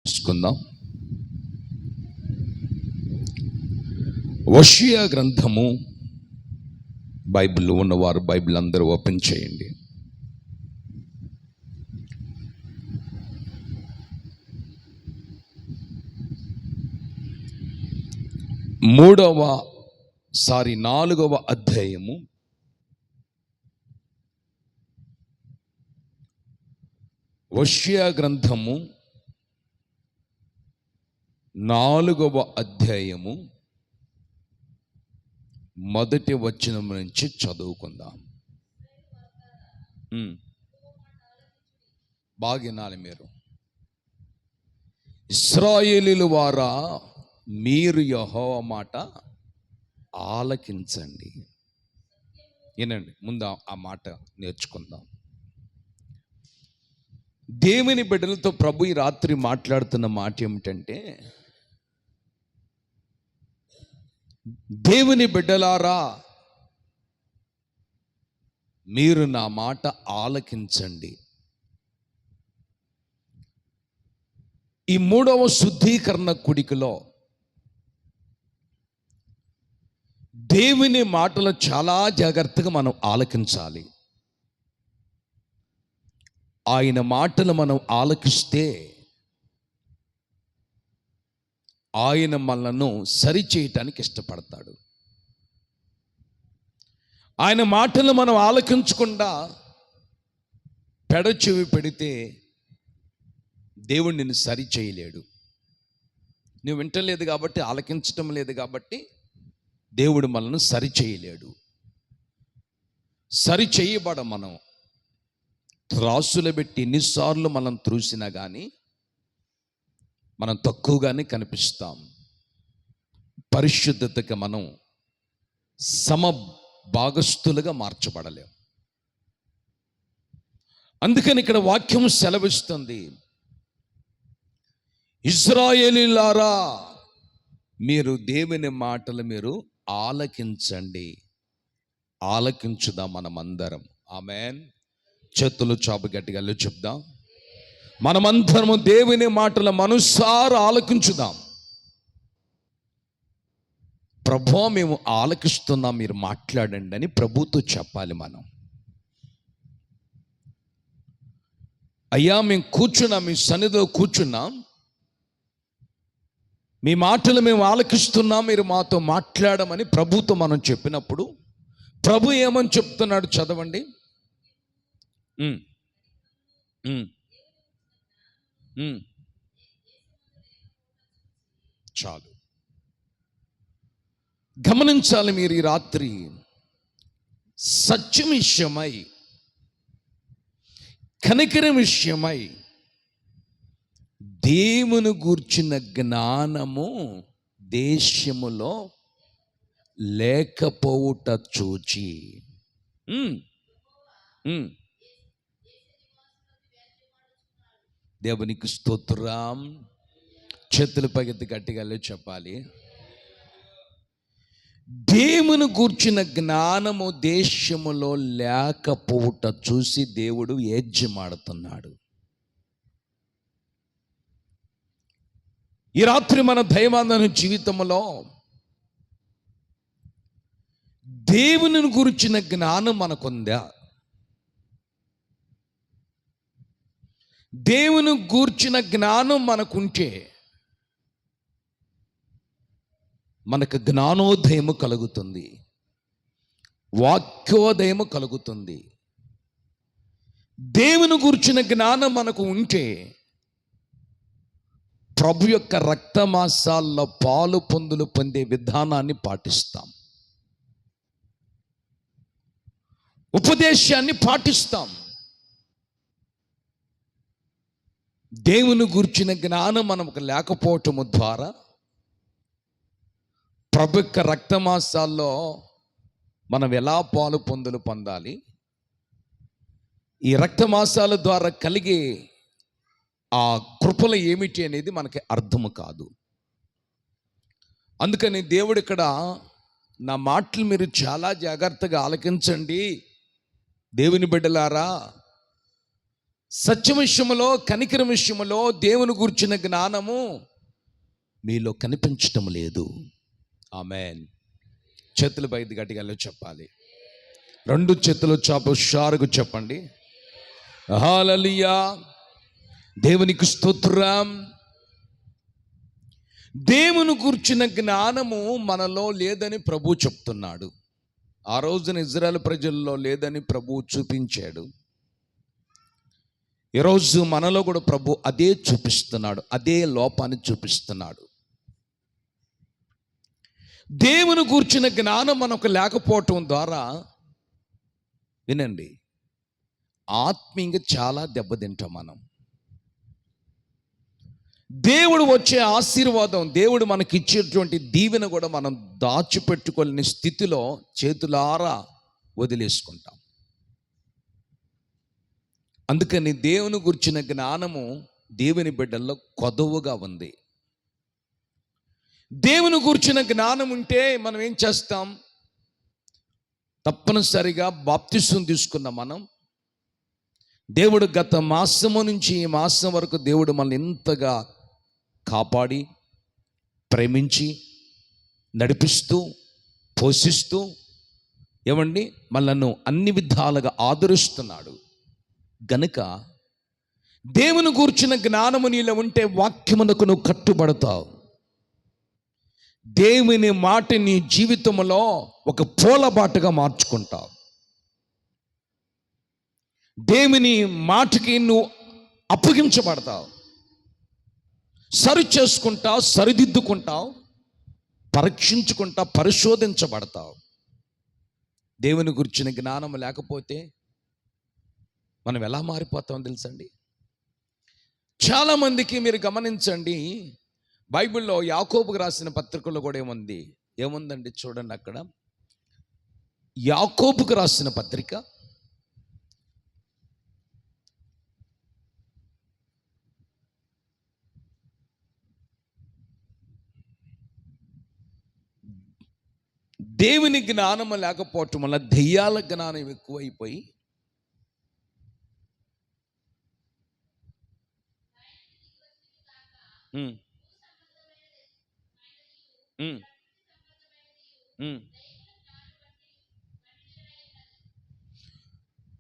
తీసుకుందాం. హోషేయ గ్రంథము. బైబిల్ ఉన్నవారు బైబిల్ అందరూ ఓపెన్ చేయండి. నాలుగవ అధ్యాయము. హోషేయ గ్రంథము 4వ అధ్యాయము మొదటి వచనం నుంచి చదువుకుందాం. బాగా వినాలి మీరు. ఇశ్రాయేలీయుల వారా, మీరు యెహోవా మాట ఆలకించండి. వినండి, ముందు ఆ మాట నేర్చుకుందాం. దేవుని బిడ్డలతో ప్రభు ఈ రాత్రి మాట్లాడుతున్న మాట ఏమిటంటే, దేవుని బిడ్డలారా, మీరు నా మాట ఆలకించండి. ఈ 3వ శుద్ధీకరణ కుడికలో దేవుని మాటలు చాలా జాగ్రత్తగా మనం ఆలకించాలి. ఆయన మాటలు మనం ఆలకిస్తే ఆయన మనలను సరిచేయటానికి ఇష్టపడతాడు. ఆయన మాటలు మనం ఆలకించకుండా పెడచెవి పెడితే దేవుడు నిన్ను సరి చేయలేడు. నువ్వు వింటలేదు కాబట్టి, ఆలకించటం లేదు కాబట్టి దేవుడు మనల్ని సరి చేయలేడు. సరి చేయబడ మనం త్రాసులు పెట్టి ఎన్నిసార్లు మనం త్రూసినా కానీ మనం తక్కువగానే కనిపిస్తాం. పరిశుద్ధతకి మనం సమ భాగస్థులుగా మార్చబడలేం. అందుకని ఇక్కడ వాక్యం సెలవిస్తుంది, ఇశ్రాయేలీయులారా, మీరు దేవుని మాటలు మీరు ఆలకించండి. ఆలకించుదాం మనమందరం. ఆమేన్. చేతులు చాపు గట్టిగా చెప్దాం. మనమందరము దేవుని మాటల మనసారా ఆలకించుదాం. ప్రభువా, మేము ఆలకిస్తున్నాం, మీరు మాట్లాడండి అని ప్రభుతో చెప్పాలి. మనం అయ్యా, మేము కూర్చున్నాం, మీ సన్నిధిలో కూర్చున్నాం, మీ మాటలు మేము ఆలకిస్తున్నాం, మీరు మాతో మాట్లాడమని ప్రభుతో మనం చెప్పినప్పుడు ప్రభు ఏమని చెప్తున్నాడు చదవండి. చాలు, గమనించాలి మీరు. ఈ రాత్రి సత్యం విషయమై, కనికరం విషయమై దేవుని గూర్చిన జ్ఞానము దేశములో లేకపోవుట చూచి దేవునికి స్తోత్రం. చేతుల పైకి గట్టిగా చెప్పాలి. దేవుని గూర్చిన జ్ఞానము దేశములో లేకపోవుట చూసి దేవుడు ఏజ్యమాడుతున్నాడు. ఈ రాత్రి మన దైవాంధన జీవితంలో దేవుని గురించిన జ్ఞానం మనకుందా? దేవుని గూర్చిన జ్ఞానం మనకుంటే మనకు జ్ఞానోదయము కలుగుతుంది, వాక్యోదయము కలుగుతుంది. దేవుని గూర్చిన జ్ఞానం మనకు ఉంటే ప్రభు యొక్క రక్తమాసాల్లో పాలు పొందులు పొందే విధానాన్ని పాటిస్తాం, ఉపదేశాన్ని పాటిస్తాం. దేవుని గూర్చిన జ్ఞానం మనకు లేకపోవటము ద్వారా ప్రభు యొక్క రక్తమాసాల్లో మనం ఎలా పాలు పొందులు పొందాలి, ఈ రక్తమాసాల ద్వారా కలిగే ఆ కృపలు ఏమిటి అనేది మనకి అర్థము కాదు. అందుకని దేవుడు ఇక్కడ, నా మాటలు మీరు చాలా జాగ్రత్తగా ఆలకించండి దేవుని బిడ్డలారా, సత్యం విషయములో, కనికరం విషయములో దేవుని గూర్చిన జ్ఞానము మీలో కనిపించటం లేదు. ఆమేన్. చేతులు బయట గట్టిగా చెప్పాలి. 2 చేతులు చాపు షారుకు చెప్పండి. హల్లెలూయా. దేవునికి స్తోత్రం. దేవుని గూర్చిన జ్ఞానము మనలో లేదని ప్రభు చెప్తున్నాడు. ఆ రోజున ఇజ్రాయెల్ ప్రజల్లో లేదని ప్రభు చూపించాడు. ఈరోజు మనలో కూడా ప్రభు అదే చూపిస్తున్నాడు, అదే లోపాన్ని చూపిస్తున్నాడు. దేవుని గూర్చిన జ్ఞానం మనకు లేకపోవటం ద్వారా, వినండి, ఆత్మీయంగా చాలా దెబ్బతింటాం మనం. దేవుడు వచ్చే ఆశీర్వాదం, దేవుడు మనకి ఇచ్చేటువంటి దీవెన కూడా మనం దాచిపెట్టుకోలేని స్థితిలో చేతులారా వదిలేసుకుంటాం. అందుకని దేవుని గురించిన జ్ఞానము దేవుని బిడ్డల్లో కొదవగా ఉంది. దేవుని గురించిన జ్ఞానం ఉంటే మనం ఏం చేస్తాం? తప్పనిసరిగా బాప్తిసం తీసుకున్న మనం, దేవుడు గత మాసము నుంచి ఈ మాసం వరకు దేవుడు మనల్ని ఎంతగా కాపాడి, ప్రేమించి, నడిపిస్తూ, పోషిస్తూ, ఏమండి, మనల్ని అన్ని విధాలుగా ఆదరిస్తున్నాడు. గనుక దేవుని గూర్చిన జ్ఞానము నీలో ఉంటే వాక్యమునకు నువ్వు కట్టుబడతావు. దేవుని మాట నీ జీవితంలో ఒక పూలబాటగా మార్చుకుంటావు. దేవుని మాటకి నువ్వు అప్పగించబడతావు. సరి చేసుకుంటావు, సరిదిద్దుకుంటావు, పరీక్షించుకుంటావు, పరిశోధించబడతావు. దేవుని గురించిన జ్ఞానం లేకపోతే మనం ఎలా మారిపోతామో తెలుసండి. చాలామందికి మీరు గమనించండి, బైబిల్లో యాకోబుకు రాసిన పత్రికలో కూడా ఏముందండి చూడండి. అక్కడ యాకోబుకు రాసిన పత్రిక దేవుని జ్ఞానము లేకపోవటం వల్ల దెయ్యాల జ్ఞానం ఎక్కువైపోయి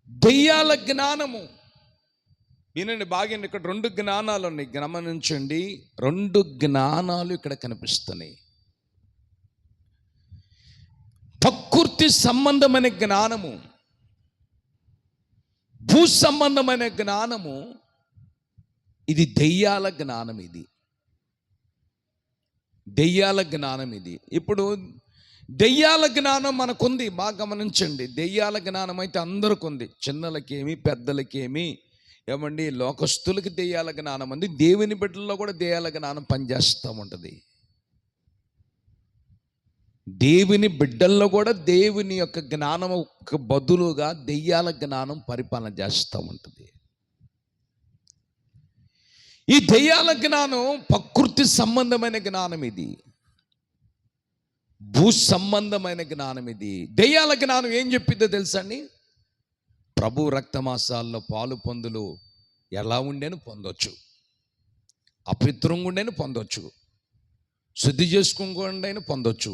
దెయ్యాల జ్ఞానము. వినండి బాగా, ఇక్కడ 2 జ్ఞానాలు ఉన్నాయి, గమనించండి. 2 జ్ఞానాలు ఇక్కడ కనిపిస్తున్నాయి. ప్రకృతి సంబంధమైన జ్ఞానము, భూ సంబంధమైన జ్ఞానము. ఇది దెయ్యాల జ్ఞానం. ఇది దెయ్యాల జ్ఞానం. ఇది ఇప్పుడు దెయ్యాల జ్ఞానం మనకుంది, బాగా గమనించండి. దెయ్యాల జ్ఞానం అయితే అందరికి ఉంది, చిన్నలకేమి పెద్దలకేమి, ఏమండి, లోకస్తులకి దెయ్యాల జ్ఞానం ఉంది. దేవుని బిడ్డల్లో కూడా దెయ్యాల జ్ఞానం పనిచేస్తూ ఉంటుంది. దేవుని బిడ్డల్లో కూడా దేవుని యొక్క జ్ఞానముకు బదులుగా దెయ్యాల జ్ఞానం పరిపాలన చేస్తూ ఉంటుంది. ఈ దెయ్యాల జ్ఞానం ప్రకృతి సంబంధమైన జ్ఞానం, ఇది భూ సంబంధమైన జ్ఞానం. ఇది దెయ్యాల జ్ఞానం ఏం చెప్పిందో తెలుసండి? ప్రభు రక్తమాసాల్లో పాలు పొందులు ఎలా ఉండేను పొందొచ్చు, అపవిత్రంగా ఉండేను పొందొచ్చు, శుద్ధి చేసుకోకుండా అయినా పొందొచ్చు,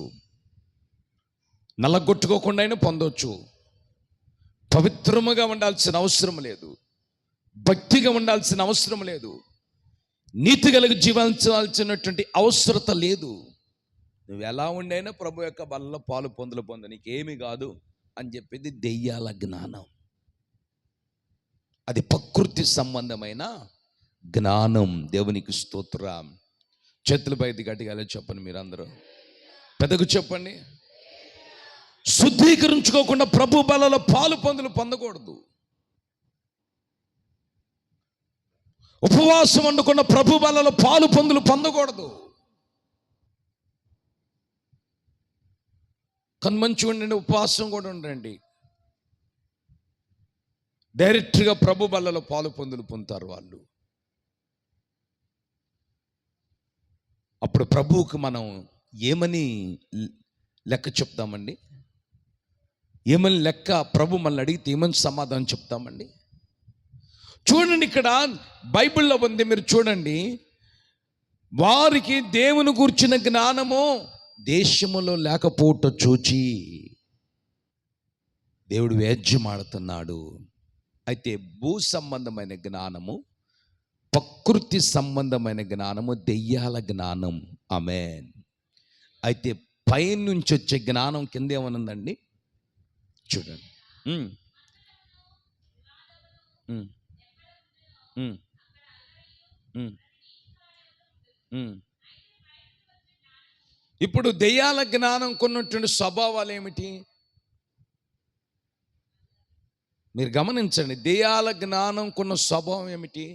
నల్లగొట్టుకోకుండా అయినా పొందొచ్చు. పవిత్రముగా ఉండాల్సిన అవసరం లేదు, భక్తిగా ఉండాల్సిన అవసరం లేదు, నీతి కలిగి జీవించాల్సినటువంటి అవసరత లేదు. నువ్వు ఎలా ఉండైనా ప్రభు యొక్క బలలో పాలు పొందు, నీకేమి కాదు అని చెప్పింది దెయ్యాల జ్ఞానం. అది ప్రకృతి సంబంధమైన జ్ఞానం. దేవునికి స్తోత్రం. చేతులు బయట గట్టిగా చెప్పండి, మీరందరూ పెద్దకు చెప్పండి. శుద్ధీకరించుకోకుండా ప్రభు బలలో పాలు పొందకూడదు. ఉపవాసం వండుకున్న ప్రభు బలలో పాలు పొందకూడదు. కన్మంచి ఉండండి, ఉపవాసం కూడా ఉండండి, డైరెక్ట్గా ప్రభు బలలో పాలు పొందుతారు వాళ్ళు. అప్పుడు ప్రభువుకి మనం ఏమని లెక్క చెప్తామండి? ఏమని లెక్క? ప్రభు మనల్ని అడిగితే ఏమని సమాధానం చెప్తామండి? చూడండి, ఇక్కడ బైబిల్లో ఉంది, మీరు చూడండి. వారికి దేవుని గూర్చిన జ్ఞానము దేశములో లేకపోవట చూచి దేవుడు వేద్యమాడుతున్నాడు. అయితే భూ సంబంధమైన జ్ఞానము, ప్రకృతి సంబంధమైన జ్ఞానము, దెయ్యాల జ్ఞానం. ఆమేన్. అయితే పైనుంచి వచ్చే జ్ఞానం కింద ఏమనుందండి చూడండి. ఇప్పుడు దెయ్యాల జ్ఞానం కొన్నటువంటి స్వభావాలు ఏమిటి మీరు గమనించండి. దెయ్యాల జ్ఞానం కొన్న స్వభావం ఏమిటి?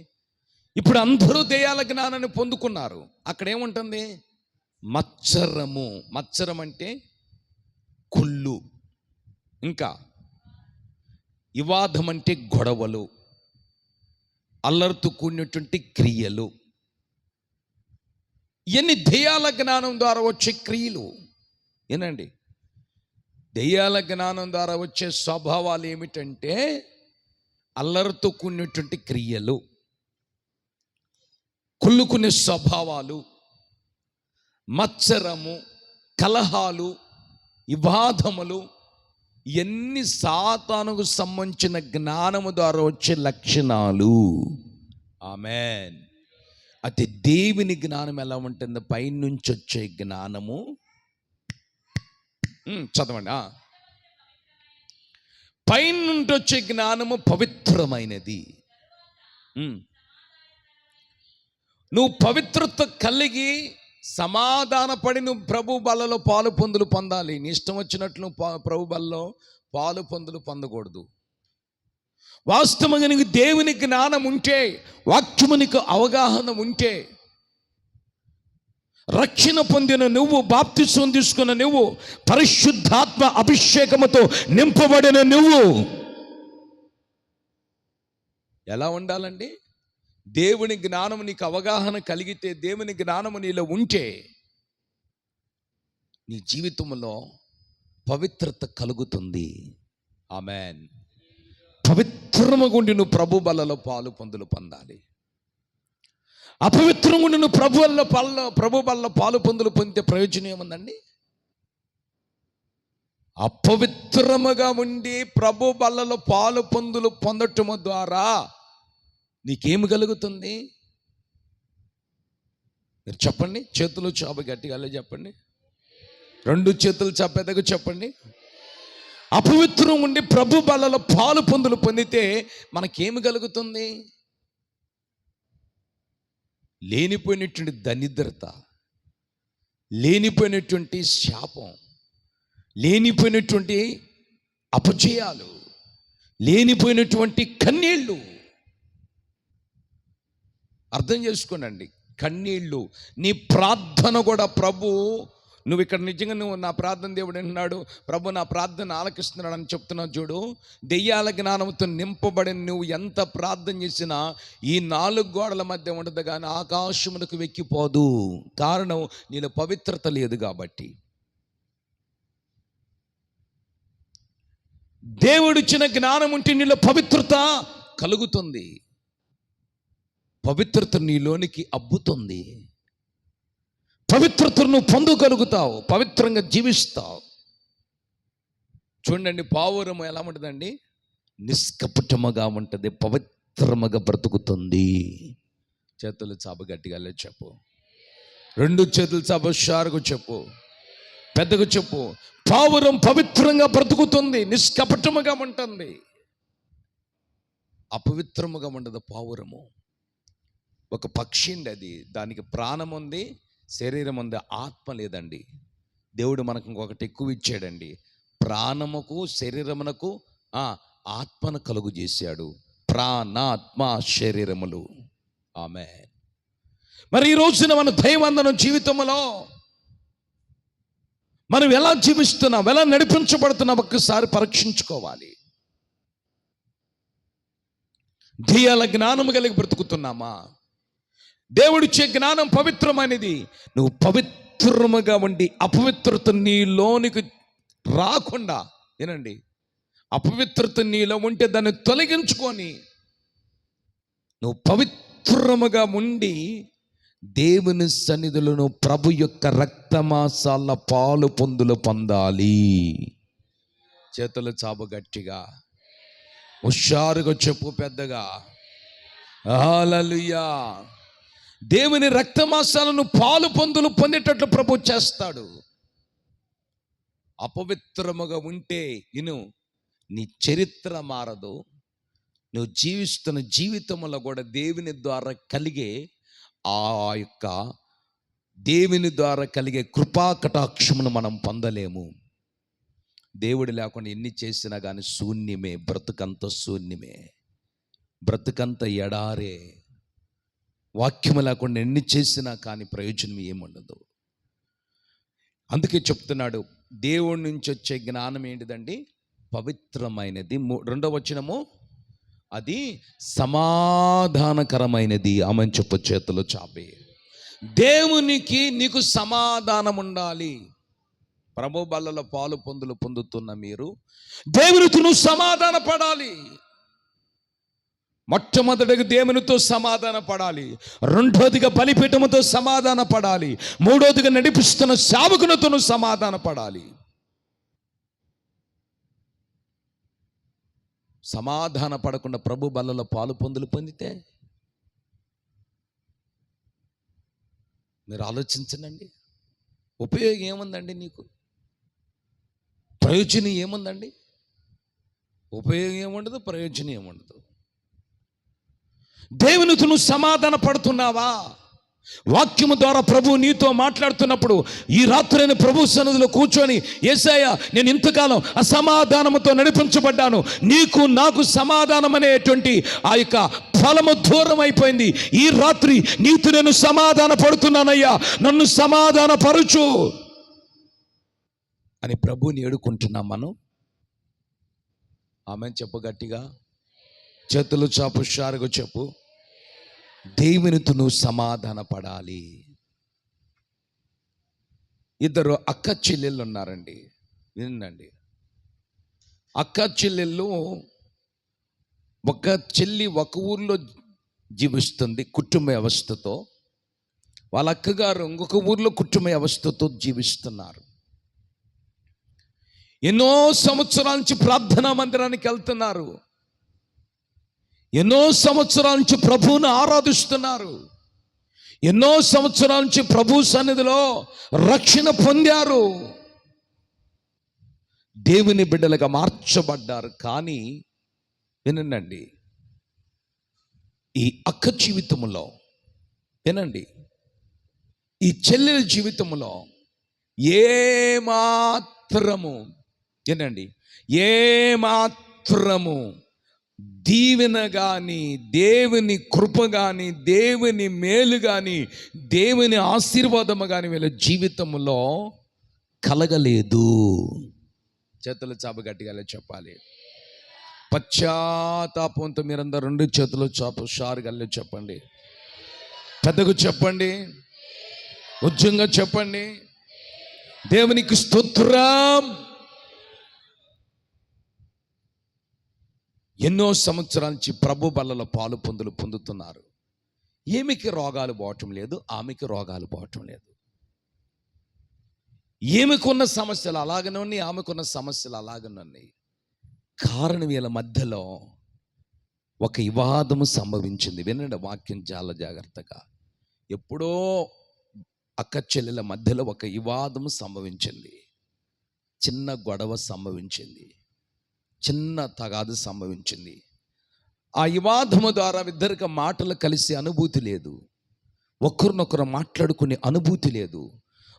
ఇప్పుడు అందరూ దెయ్యాల జ్ఞానాన్ని పొందుకున్నారు. అక్కడ ఏముంటుంది? మత్సరము. మత్సరం అంటే కుళ్ళు, ఇంకా వివాదం అంటే గొడవలు, అల్లరితో కూడినటువంటి క్రియలు. ఇవన్నీ దెయ్యాల జ్ఞానం ద్వారా వచ్చే క్రియలు. ఏనండి, దెయ్యాల జ్ఞానం ద్వారా వచ్చే స్వభావాలు ఏమిటంటే అల్లరితో కూడినటువంటి క్రియలు, కుళ్ళుకునే స్వభావాలు, మత్సరము, కలహాలు, వివాదములు. ఇవన్నీ సాతానుకు సంబంధించిన జ్ఞానము ద్వారా వచ్చే లక్షణాలు. ఆమేన్. అయితే దేవుని జ్ఞానం ఎలా ఉంటుంది? పైనుంచి వచ్చే జ్ఞానము. చదవండి. పైనుండి వచ్చే జ్ఞానము పవిత్రమైనది. నువ్వు పవిత్రత కలిగి సమాధానపడి నువ్వు ప్రభు బల్లలో పాలు పొందులు పొందాలి. నీ ఇష్టం వచ్చినట్లు నువ్వు ప్రభు బల్లలో పాలు పొందులు పొందకూడదు. వాస్తవంగా నీకు దేవుని జ్ఞానం ఉంటే, వాక్యము నీకు అవగాహన ఉంటే, రక్షణ పొందిన నువ్వు, బాప్తిసం తీసుకున్న నువ్వు, పరిశుద్ధాత్మ అభిషేకముతో నింపబడిన నువ్వు ఎలా ఉండాలండి? దేవుని జ్ఞానం నీకు అవగాహన కలిగితే, దేవుని జ్ఞానము నీలో ఉంటే, నీ జీవితంలో పవిత్రత కలుగుతుంది. ఆమేన్. పవిత్రముగా ఉండి నువ్వు ప్రభు బల్లలో పాలు పొందులు పొందాలి. అపవిత్రంగా ఉండి నువ్వు ప్రభు బల్లలో పాలు పొందులు పొందితే ప్రయోజనం ఏముందండి? అపవిత్రముగా ఉండి ప్రభు బల్లలో పాలు పొందులు పొందటము ద్వారా నీకేమి కలుగుతుంది? మీరు చెప్పండి. చేతులు చాప గట్టిగా చెప్పండి. రెండు చేతులు చాపేదకు చెప్పండి. అపవిత్రం ఉండి ప్రభు బల్లలో పాలు పొందులు పొందితే మనకేమి కలుగుతుంది? లేనిపోయినటువంటి దరిద్రత, లేనిపోయినటువంటి శాపం, లేనిపోయినటువంటి అపజయాలు, లేనిపోయినటువంటి కన్నీళ్ళు. అర్థం చేసుకోనండి, కన్నీళ్ళు. నీ ప్రార్థన కూడా ప్రభు, నువ్వు ఇక్కడ నిజంగా నువ్వు నా ప్రార్థన దేవుడు అంటున్నాడు, ప్రభు నా ప్రార్థన ఆలకిస్తున్నాడు అని చెప్తున్నావు చూడు. దెయ్యాల జ్ఞానంతో నింపబడిన నువ్వు ఎంత ప్రార్థన చేసినా ఈ 4 గోడల మధ్య ఉండదు కానీ ఆకాశమునకు వెక్కిపోదు. కారణం, నీలో పవిత్రత లేదు కాబట్టి. దేవుడిచ్చిన జ్ఞానం ఉంటే నీలో పవిత్రత కలుగుతుంది. పవిత్రత నీలోనికి అబ్బుతుంది. పవిత్రతను నువ్వు పొందగలుగుతావు, పవిత్రంగా జీవిస్తావు. చూడండి, పావురము ఎలా ఉంటుందండి? నిష్కపటముగా ఉంటుంది, పవిత్రముగా బ్రతుకుతుంది. చేతులు చాప గట్టిగా చెప్పు. రెండు చేతులు చాప షారుగా చెప్పు, పెద్దగా చెప్పు. పావురం పవిత్రంగా బ్రతుకుతుంది, నిష్కపటముగా ఉంటుంది. అపవిత్రముగా ఉండదు పావురము. ఒక పక్షి అండి, అది దానికి ప్రాణం ఉంది, శరీరం ఉంది, ఆత్మ లేదండి. దేవుడు మనకు ఇంకొకటి ఎక్కువ ఇచ్చాడండి. ప్రాణముకు శరీరమునకు ఆత్మను కలుగు చేశాడు. ప్రాణాత్మ శరీరములు. ఆమేన్. మరి ఈ రోజున మన దైవందనం జీవితంలో మనం ఎలా జీవిస్తున్నాం, ఎలా నడిపించబడుతున్నాం ఒక్కసారి పరీక్షించుకోవాలి. దెయ్యాల జ్ఞానము కలిగి బ్రతుకుతున్నామా? దేవుడిచ్చే జ్ఞానం పవిత్రమైనది. నువ్వు పవిత్రముగా ఉండి అపవిత్రత నీలోనికి రాకుండా, ఏనండి, అపవిత్రత నీలో ఉంటే దాన్ని తొలగించుకొని నువ్వు పవిత్రముగా ఉండి దేవుని సన్నిధులను ప్రభు యొక్క రక్తమాసాల పాలు పొందులు పొందాలి. చేతులు చాపు గట్టిగా, హుషారుగా చెప్పు పెద్దగా, హల్లెలూయా. దేవుని రక్తమాసాలను పాలు పొందులు పొందేటట్లు ప్రభు చేస్తాడు. అపవిత్రముగా ఉంటే నీ చరిత్ర మారదు. నువ్వు జీవిస్తున్న జీవితంలో కూడా దేవుని ద్వారా కలిగే ఆ యొక్క దేవుని ద్వారా కలిగే కృపా కటాక్షమును మనం పొందలేము. దేవుడు లేకుండా ఎన్ని చేసినా కానీ శూన్యమే, బ్రతుకంత శూన్యమే, బ్రతుకంత ఎడారే. వాక్యము లేకుండా ఎన్ని చేసినా కానీ ప్రయోజనం ఏముండదు. అందుకే చెప్తున్నాడు, దేవుడి నుంచి వచ్చే జ్ఞానం ఏంటిదండి? పవిత్రమైనది. 2వ వచనము, అది సమాధానకరమైనది. ఆమెను చెప్పు చేతులు చాపి. దేవునికి నీకు సమాధానం ఉండాలి. ప్రభు బల్లలో పాలు పొందులు పొందుతున్న మీరు దేవునితో నువ్వు సమాధాన పడాలి. మొట్టమొదటిగా దేవునితో సమాధాన పడాలి, రెండోదిగా బలిపీఠముతో సమాధాన పడాలి, మూడోదిగా నడిపిస్తున్న సేవకునితో నువ్వు సమాధాన పడాలి. సమాధాన పడకుండా ప్రభు బల్లలో పాలు పొందులు పొందితే మీరు ఆలోచించండి, ఉపయోగం ఏముందండి? నీకు ప్రయోజనం ఏముందండి? ఉపయోగం ఏముండదు, ప్రయోజనం ఏముండదు. దేవునితో నువ్వు సమాధాన పడుతున్నావా? వాక్యము ద్వారా ప్రభు నీతో మాట్లాడుతున్నప్పుడు ఈ రాత్రైన ప్రభు సన్నిధిలో కూర్చొని, యేసయ్యా నేను ఇంతకాలం అసమాధానముతో నడిపించబడ్డాను, నీకు నాకు సమాధానం అనేటువంటి ఆ యొక్క ఫలము దూరం అయిపోయింది, ఈ రాత్రి నీతో నేను సమాధాన పడుతున్నానయ్యా, నన్ను సమాధాన పరుచు అని ప్రభుని ఏడుకుంటున్నాం మనం. ఆమె చెప్పు గట్టిగా, చేతులు చాపు, హుషారుగా చెప్పు. దేవునితో నువ్వు సమాధాన పడాలి. ఇద్దరు అక్క చెల్లెళ్ళు ఉన్నారండి, వినండి. అక్క చెల్లెళ్ళు, ఒక చెల్లి ఒక ఊర్లో జీవిస్తుంది కుటుంబ వ్యవస్థతో, వాళ్ళ అక్కగారు ఇంకొక ఊర్లో కుటుంబ వ్యవస్థతో జీవిస్తున్నారు. ఎన్నో సంవత్సరాల నుంచి ప్రార్థనా మందిరానికి వెళ్తున్నారు, ఎన్నో సంవత్సరాల నుంచి ప్రభువుని ఆరాధిస్తున్నారు, ఎన్నో సంవత్సరాల నుంచి ప్రభు సన్నిధిలో రక్షణ పొందారు, దేవుని బిడ్డలుగా మార్చబడ్డారు. కానీ వినండి, ఈ అక్క జీవితంలో, వినండి, ఈ చెల్లెల జీవితంలో ఏమాత్రము, వినండి, ఏమాత్రము దీవెన కానీ, దేవుని కృప కానీ, దేవుని మేలు కానీ, దేవుని ఆశీర్వాదము కానీ వీళ్ళ జీవితంలో కలగలేదు. చేతులు చాపు గట్టిగా చెప్పాలి. పశ్చాత్తాపంతో మీరందరూ 2 చేతులు చాపు షారుగా చెప్పండి, పెద్దగా చెప్పండి, ఉజ్జంగా చెప్పండి. దేవునికి స్తోత్రం. ఎన్నో సంవత్సరాల నుంచి ప్రభు బల్లలో పాలు పొందులు పొందుతున్నారు. ఈమెకి రోగాలు పోవటం లేదు, ఆమెకి రోగాలు పోవటం లేదు. ఈమెకున్న సమస్యలు అలాగనే ఉన్నాయి, ఆమెకున్న సమస్యలు అలాగనే ఉన్నాయి. కారణం వీళ్ళ మధ్యలో ఒక వివాదము సంభవించింది. వినండి వాక్యం చాలా జాగ్రత్తగా. ఎప్పుడో అక్క చెల్లెల మధ్యలో ఒక వివాదము సంభవించింది, చిన్న గొడవ సంభవించింది, చిన్న తగాదు సంభవించింది. ఆ వివాదము ద్వారా ఇద్దరికి మాటలు కలిసి అనుభూతి లేదు, ఒకరినొకరు మాట్లాడుకునే అనుభూతి లేదు,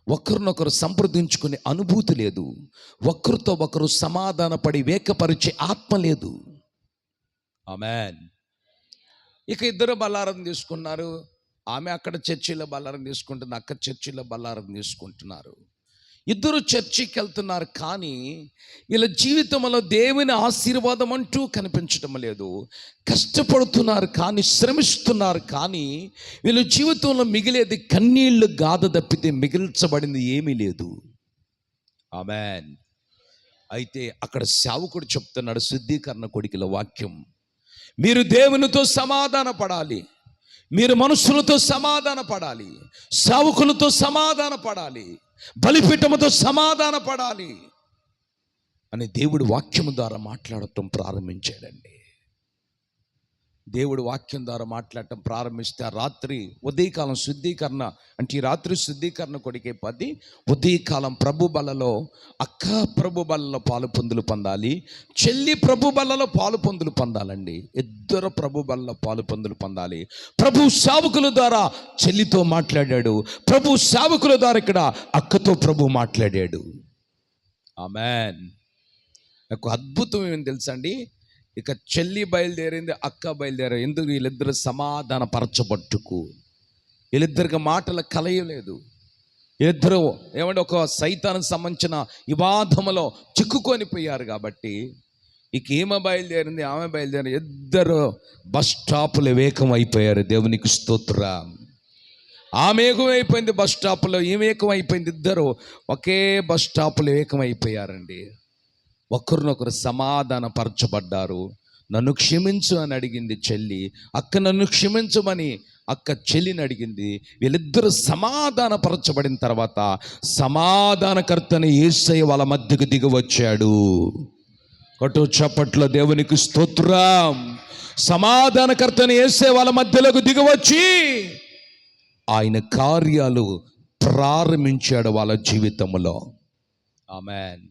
ఒకరినొకరు సంప్రదించుకునే అనుభూతి లేదు, ఒకరితో ఒకరు సమాధానపడి వేకపరిచే ఆత్మ లేదు. ఆమేన్. ఇక ఇద్దరు బల్లారం తీసుకున్నారు. ఆమె అక్కడ చర్చిలో బల్లారం తీసుకుంటుంది, అక్కడ చర్చిలో బల్లారం తీసుకుంటున్నారు. ఇద్దరు చర్చికి వెళ్తున్నారు, కానీ వీళ్ళ జీవితంలో దేవుని ఆశీర్వాదం అంటూ కనిపించడం లేదు. కష్టపడుతున్నారు కానీ, శ్రమిస్తున్నారు కానీ, వీళ్ళ జీవితంలో మిగిలేది కన్నీళ్లు గాథ తప్పితే మిగిల్చబడింది ఏమీ లేదు. ఆమేన్. అయితే అక్కడ సేవకుడు చెప్తున్నాడు, శుద్ధీకరణ కొడికిల వాక్యం, మీరు దేవునితో సమాధాన పడాలి, మీరు మనుషులతో సమాధాన పడాలి, సేవకులతో సమాధాన పడాలి, బలిపీఠముతో సమాధాన పడాలి అని దేవుడు వాక్యము ద్వారా మాట్లాడటం ప్రారంభించాడండి. దేవుడు వాక్యం ద్వారా మాట్లాడటం ప్రారంభిస్తే ఆ రాత్రి ఉదయకాలం శుద్ధీకరణ, అంటే ఈ రాత్రి శుద్ధీకరణ కొడికే 10, ఉదయకాలం ప్రభు బలలో అక్క ప్రభు బలలో పాలు పొందులు పొందాలి, చెల్లి ప్రభు బలలో పాలు పొందులు పొందాలండి. ఇద్దరు ప్రభు బలలో పాలు పొందులు పొందాలి. ప్రభు సేవకుల ద్వారా చెల్లితో మాట్లాడాడు, ప్రభు సేవకుల ద్వారా ఇక్కడ అక్కతో ప్రభు మాట్లాడాడు. ఆమెన్. నాకు అద్భుతం ఏమని తెలుసండి, ఇక చెల్లి బయలుదేరింది, అక్క బయలుదేరారు. ఎందుకు? వీళ్ళిద్దరు సమాధాన పరచబట్టుకు, వీళ్ళిద్దరికి మాటల కలయలేదు. వీళ్ళిద్దరూ ఏమంటే ఒక సైతానికి సంబంధించిన వివాదములో చిక్కుకొని పోయారు కాబట్టి ఇక ఈమె బయలుదేరింది, ఆమె బయలుదేరి ఇద్దరు బస్ స్టాపులు ఏకం అయిపోయారు. దేవునికి స్తోత్రం. ఆమె ఏకం అయిపోయింది బస్ స్టాపులో, ఈమె ఏకం అయిపోయింది. ఇద్దరు ఒకే బస్ స్టాపులో ఏకం అయిపోయారండి. ఒకరినొకరు సమాధాన పరచబడ్డారు. నన్ను క్షమించు అని అడిగింది చెల్లి, అక్క నన్ను క్షమించమని అక్క చెల్లిని అడిగింది. వీళ్ళిద్దరూ సమాధాన పరచబడిన తర్వాత సమాధానకర్తని యేసయ్య వాళ్ళ మధ్యకు దిగి వచ్చాడు. కొట్టు చప్పట్లో దేవునికి స్తోత్రం. సమాధానకర్తని యేసయ్య వాళ్ళ మధ్యలోకి దిగివచ్చి ఆయన కార్యాలు ప్రారంభించాడు వాళ్ళ జీవితంలో. ఆమెన్.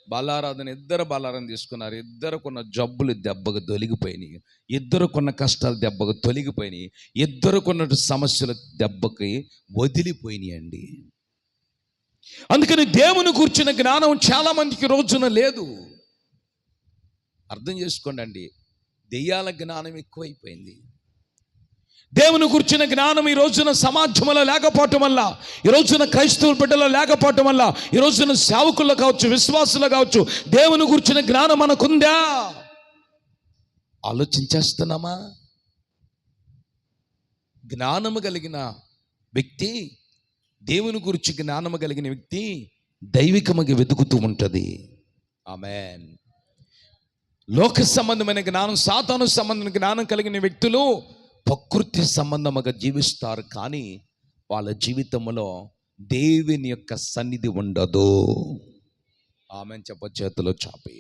బలారాధన, ఇద్దరు బలారాధన తీసుకున్నారు. ఇద్దరుకున్న జబ్బులు దెబ్బకు తొలగిపోయినాయి, ఇద్దరుకున్న కష్టాలు దెబ్బకు తొలగిపోయినాయి, ఇద్దరుకున్న సమస్యలు దెబ్బకి వదిలిపోయినాయి అండి. అందుకని దేవుని కూర్చున్న జ్ఞానం చాలా మందికి రోజున లేదు. అర్థం చేసుకోండి అండి, దెయ్యాల జ్ఞానం ఎక్కువైపోయింది. దేవుని గురించిన జ్ఞానం ఈ రోజున సమాజంలో లేకపోవటం వల్ల, ఈ రోజున క్రైస్తవ బిడ్డలో లేకపోవటం వల్ల, ఈ రోజున సేవకుల్లో కావచ్చు, విశ్వాసులు కావచ్చు, దేవుని గురించిన జ్ఞానం మనకుందా? ఆలోచించేస్తున్నామా? జ్ఞానము కలిగిన వ్యక్తి, దేవుని గురించి జ్ఞానము కలిగిన వ్యక్తి దైవికముగా వెతుకుతూ ఉంటుంది. ఆమేన్. లోక సంబంధమైన జ్ఞానం, సాతాను సంబంధమైన జ్ఞానం కలిగిన వ్యక్తులు ప్రకృతి సంబంధముగా జీవిస్తారు, కానీ వాళ్ళ జీవితంలో దేవుని యొక్క సన్నిధి ఉండదు. ఆమెన్ చెప్ప చేతిలో చాపి.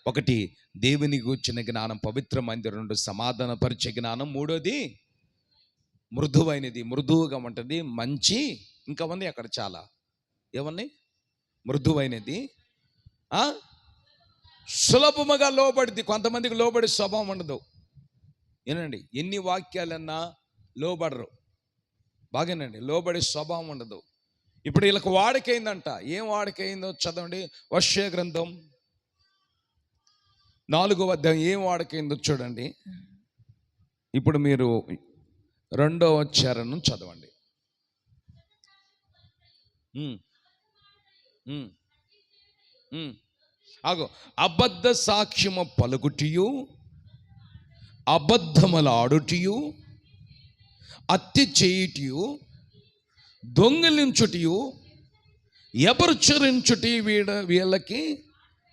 ఒకటి దేవుని గూర్చిన జ్ఞానం, పవిత్ర మందిరం. రెండు సమాధాన పరిచే జ్ఞానం. మూడోది మృదువైనది, మృదువుగా ఉంటుంది, మంచి. ఇంకా ఉంది అక్కడ చాలా. ఏమన్నాయి? మృదువైనది, సులభముగా లోబడిది. కొంతమందికి లోబడి స్వభావం ఉండదు. ఏనండి, ఎన్ని వాక్యాలన్నా లోబడరు. బాగానండి, లోబడే స్వభావం ఉండదు. ఇప్పుడు వీళ్ళకి వాడికైందంట. ఏం వాడికైందో చదవండి. హోషేయ గ్రంథం 4వ అధ్యాయం ఏం వాడికైందో చూడండి. ఇప్పుడు మీరు 2వ చరణం చదవండి. ఆగో. అబద్ధ సాక్ష్యము పలుకుటియు, అబద్ధములాడుటియు, అత్తి చేయుటియు, దొంగిలించుటియు, ఎబర్చరించుటి వీళ్ళకి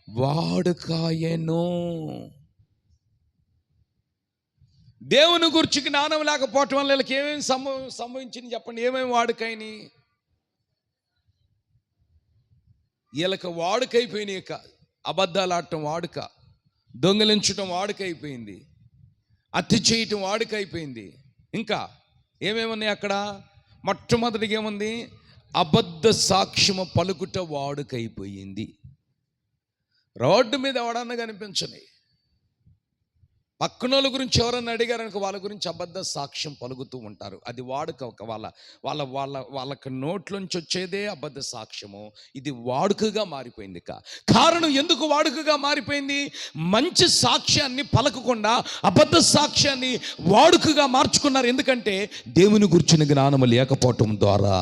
వాడుకాయను. దేవుని గురించి జ్ఞానం లేకపోవటం వల్ల వీళ్ళకి ఏమేమి సంభవించింది చెప్పండి? ఏమేమి వాడుకైని? వీళ్ళకి వాడుకైపోయినాయి. అబద్ధాలు ఆడటం వాడుక, దొంగిలించటం వాడుకైపోయింది, అతి చేయటం వాడుకైపోయింది. ఇంకా ఏమేమున్నాయి అక్కడ? మొట్టమొదటిగా ఏముంది? అబద్ధ సాక్ష్యము పలుకుట వాడుకైపోయింది. రోడ్డు మీద ఎవడన్నా కనిపించని, పక్కనోళ్ళ గురించి ఎవరన్నా అడిగారనుకో వాళ్ళ గురించి అబద్ధ సాక్ష్యం పలుకుతూ ఉంటారు. అది వాడుక. వాళ్ళకి నోట్లోంచి వచ్చేదే అబద్ధ సాక్ష్యము. ఇది వాడుకగా మారిపోయింది. కారణం ఎందుకు వాడుకగా మారిపోయింది? మంచి సాక్ష్యాన్ని పలకకుండా అబద్ధ సాక్ష్యాన్ని వాడుకగా మార్చుకున్నారు. ఎందుకంటే దేవుని గురించిన జ్ఞానము లేకపోవటం ద్వారా.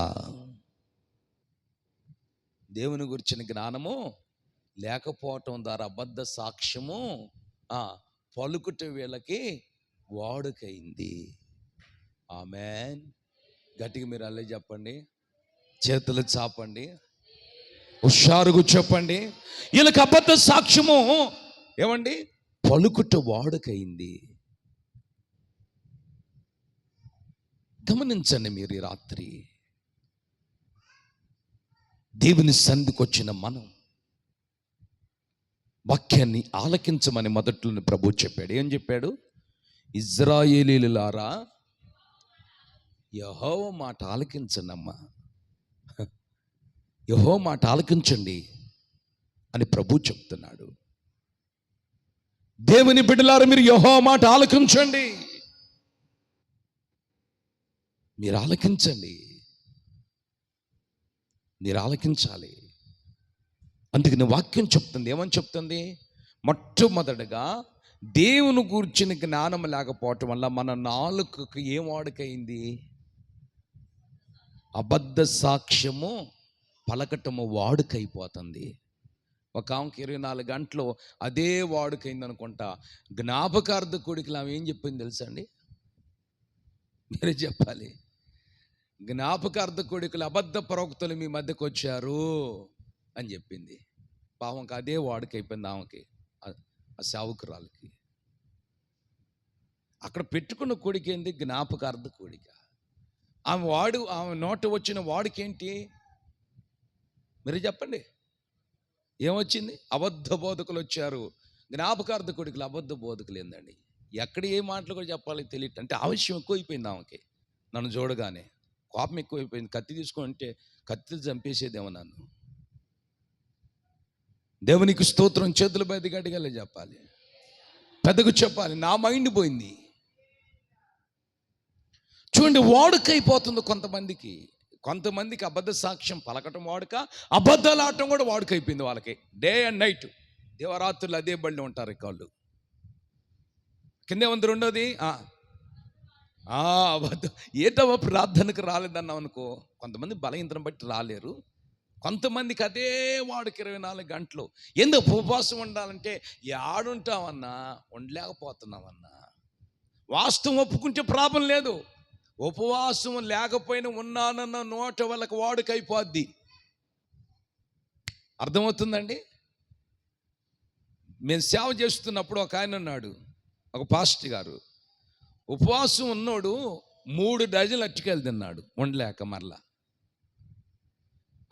దేవుని గురించిన జ్ఞానము లేకపోవటం ద్వారా అబద్ధ సాక్ష్యము పలుకుట వీళ్ళకి వాడుకైంది. ఆమేన్. గట్టిగా మీరు అల్లే చెప్పండి, చేతులు చాపండి, హుషారుగా చెప్పండి. వీళ్ళకి అబద్ధ సాక్ష్యము ఏమండి పలుకుట వాడుకైంది. గమనించండి మీరు ఈ రాత్రి దేవుని సన్నిధికి వచ్చిన మనం వాక్యాన్ని ఆలకించమని మొదట్లోనే ప్రభు చెప్పాడు. ఏం చెప్పాడు? ఇజ్రాయేలీయులారా యెహోవా మాట ఆలకించండి అమ్మా, యెహోవా మాట ఆలకించండి అని ప్రభు చెప్తున్నాడు. దేవుని బిడ్డలారా మీరు యెహోవా మాట ఆలకించండి, మీరు ఆలకించండి, మీరు ఆలకించాలి. అందుకని వాక్యం చెప్తుంది. ఏమని చెప్తుంది? మొట్టమొదటగా దేవుని గూర్చిన జ్ఞానం లేకపోవటం వల్ల మన నాలుకకు ఏం వాడుకైంది? అబద్ధ సాక్ష్యము పలకటము వాడుకైపోతుంది. ఒక ఆమెకి 24 గంటలు అదే వాడుకైంది అనుకుంటా. జ్ఞాపకార్థ కోడికలు ఆమె ఏం చెప్పింది తెలుసా అండి? మీరే చెప్పాలి. జ్ఞాపకార్థ కోడికలు అబద్ధ ప్రవక్తలు మీ మధ్యకు వచ్చారు అని చెప్పింది. పాపంకి అదే వాడుకైపోయింది ఆమెకి, ఆ సేవకురాలకి. అక్కడ పెట్టుకున్న కోడిక ఏంది? జ్ఞాపకార్థ కోడిక. ఆమె నోట వచ్చిన వాడికేంటి? మీరు చెప్పండి, ఏమొచ్చింది? అబద్ధ బోధకులు వచ్చారు. జ్ఞాపకార్థ కోడికలు అబద్ధ బోధకులు ఏందండి? ఎక్కడ ఏ మాటలు కూడా చెప్పాలి తెలియట్. అంటే ఆవశ్యం ఎక్కువైపోయింది ఆమెకి. నన్ను చూడగానే కోపం ఎక్కువైపోయింది. కత్తి తీసుకుంటే కత్తిలు చంపేసేదేమో నన్ను. దేవునికి స్తోత్రం. చేతుల బయట గట్టిగా చెప్పాలి, పెద్దకు చెప్పాలి. నా మైండ్ పోయింది. చూడండి, వాడుకైపోతుంది కొంతమందికి అబద్ధ సాక్ష్యం పలకటం వాడుక, అబద్ధాలు ఆడటం కూడా వాడుకైపోయింది వాళ్ళకి. డే అండ్ నైట్ దేవరాత్రులు అదే బళ్ళు ఉంటారు కాళ్ళు కిందే ఉంది. రెండోది అబద్ధం. ఏటవ ప్రార్థనకు రాలేదన్నాం అనుకో, కొంతమంది బలహీనతను బట్టి రాలేరు. కొంతమందికి అదే వాడుకి 24 గంటలు. ఎందుకు ఉపవాసం ఉండాలంటే ఏడుంటామన్నా, ఉండలేకపోతున్నామన్నా. వాస్తవం ఒప్పుకుంటే ప్రాబ్లం లేదు. ఉపవాసం లేకపోయినా ఉన్నానన్న నోట వాళ్ళకి వాడుకైపోద్ది. అర్థమవుతుందండి? మేము సేవ చేస్తున్నప్పుడు ఒక ఆయన ఉన్నాడు, ఒక పాస్టర్ గారు. ఉపవాసం ఉన్నోడు 3 డజన్లు అట్టికాయలు తిన్నాడు ఉండలేక. మరలా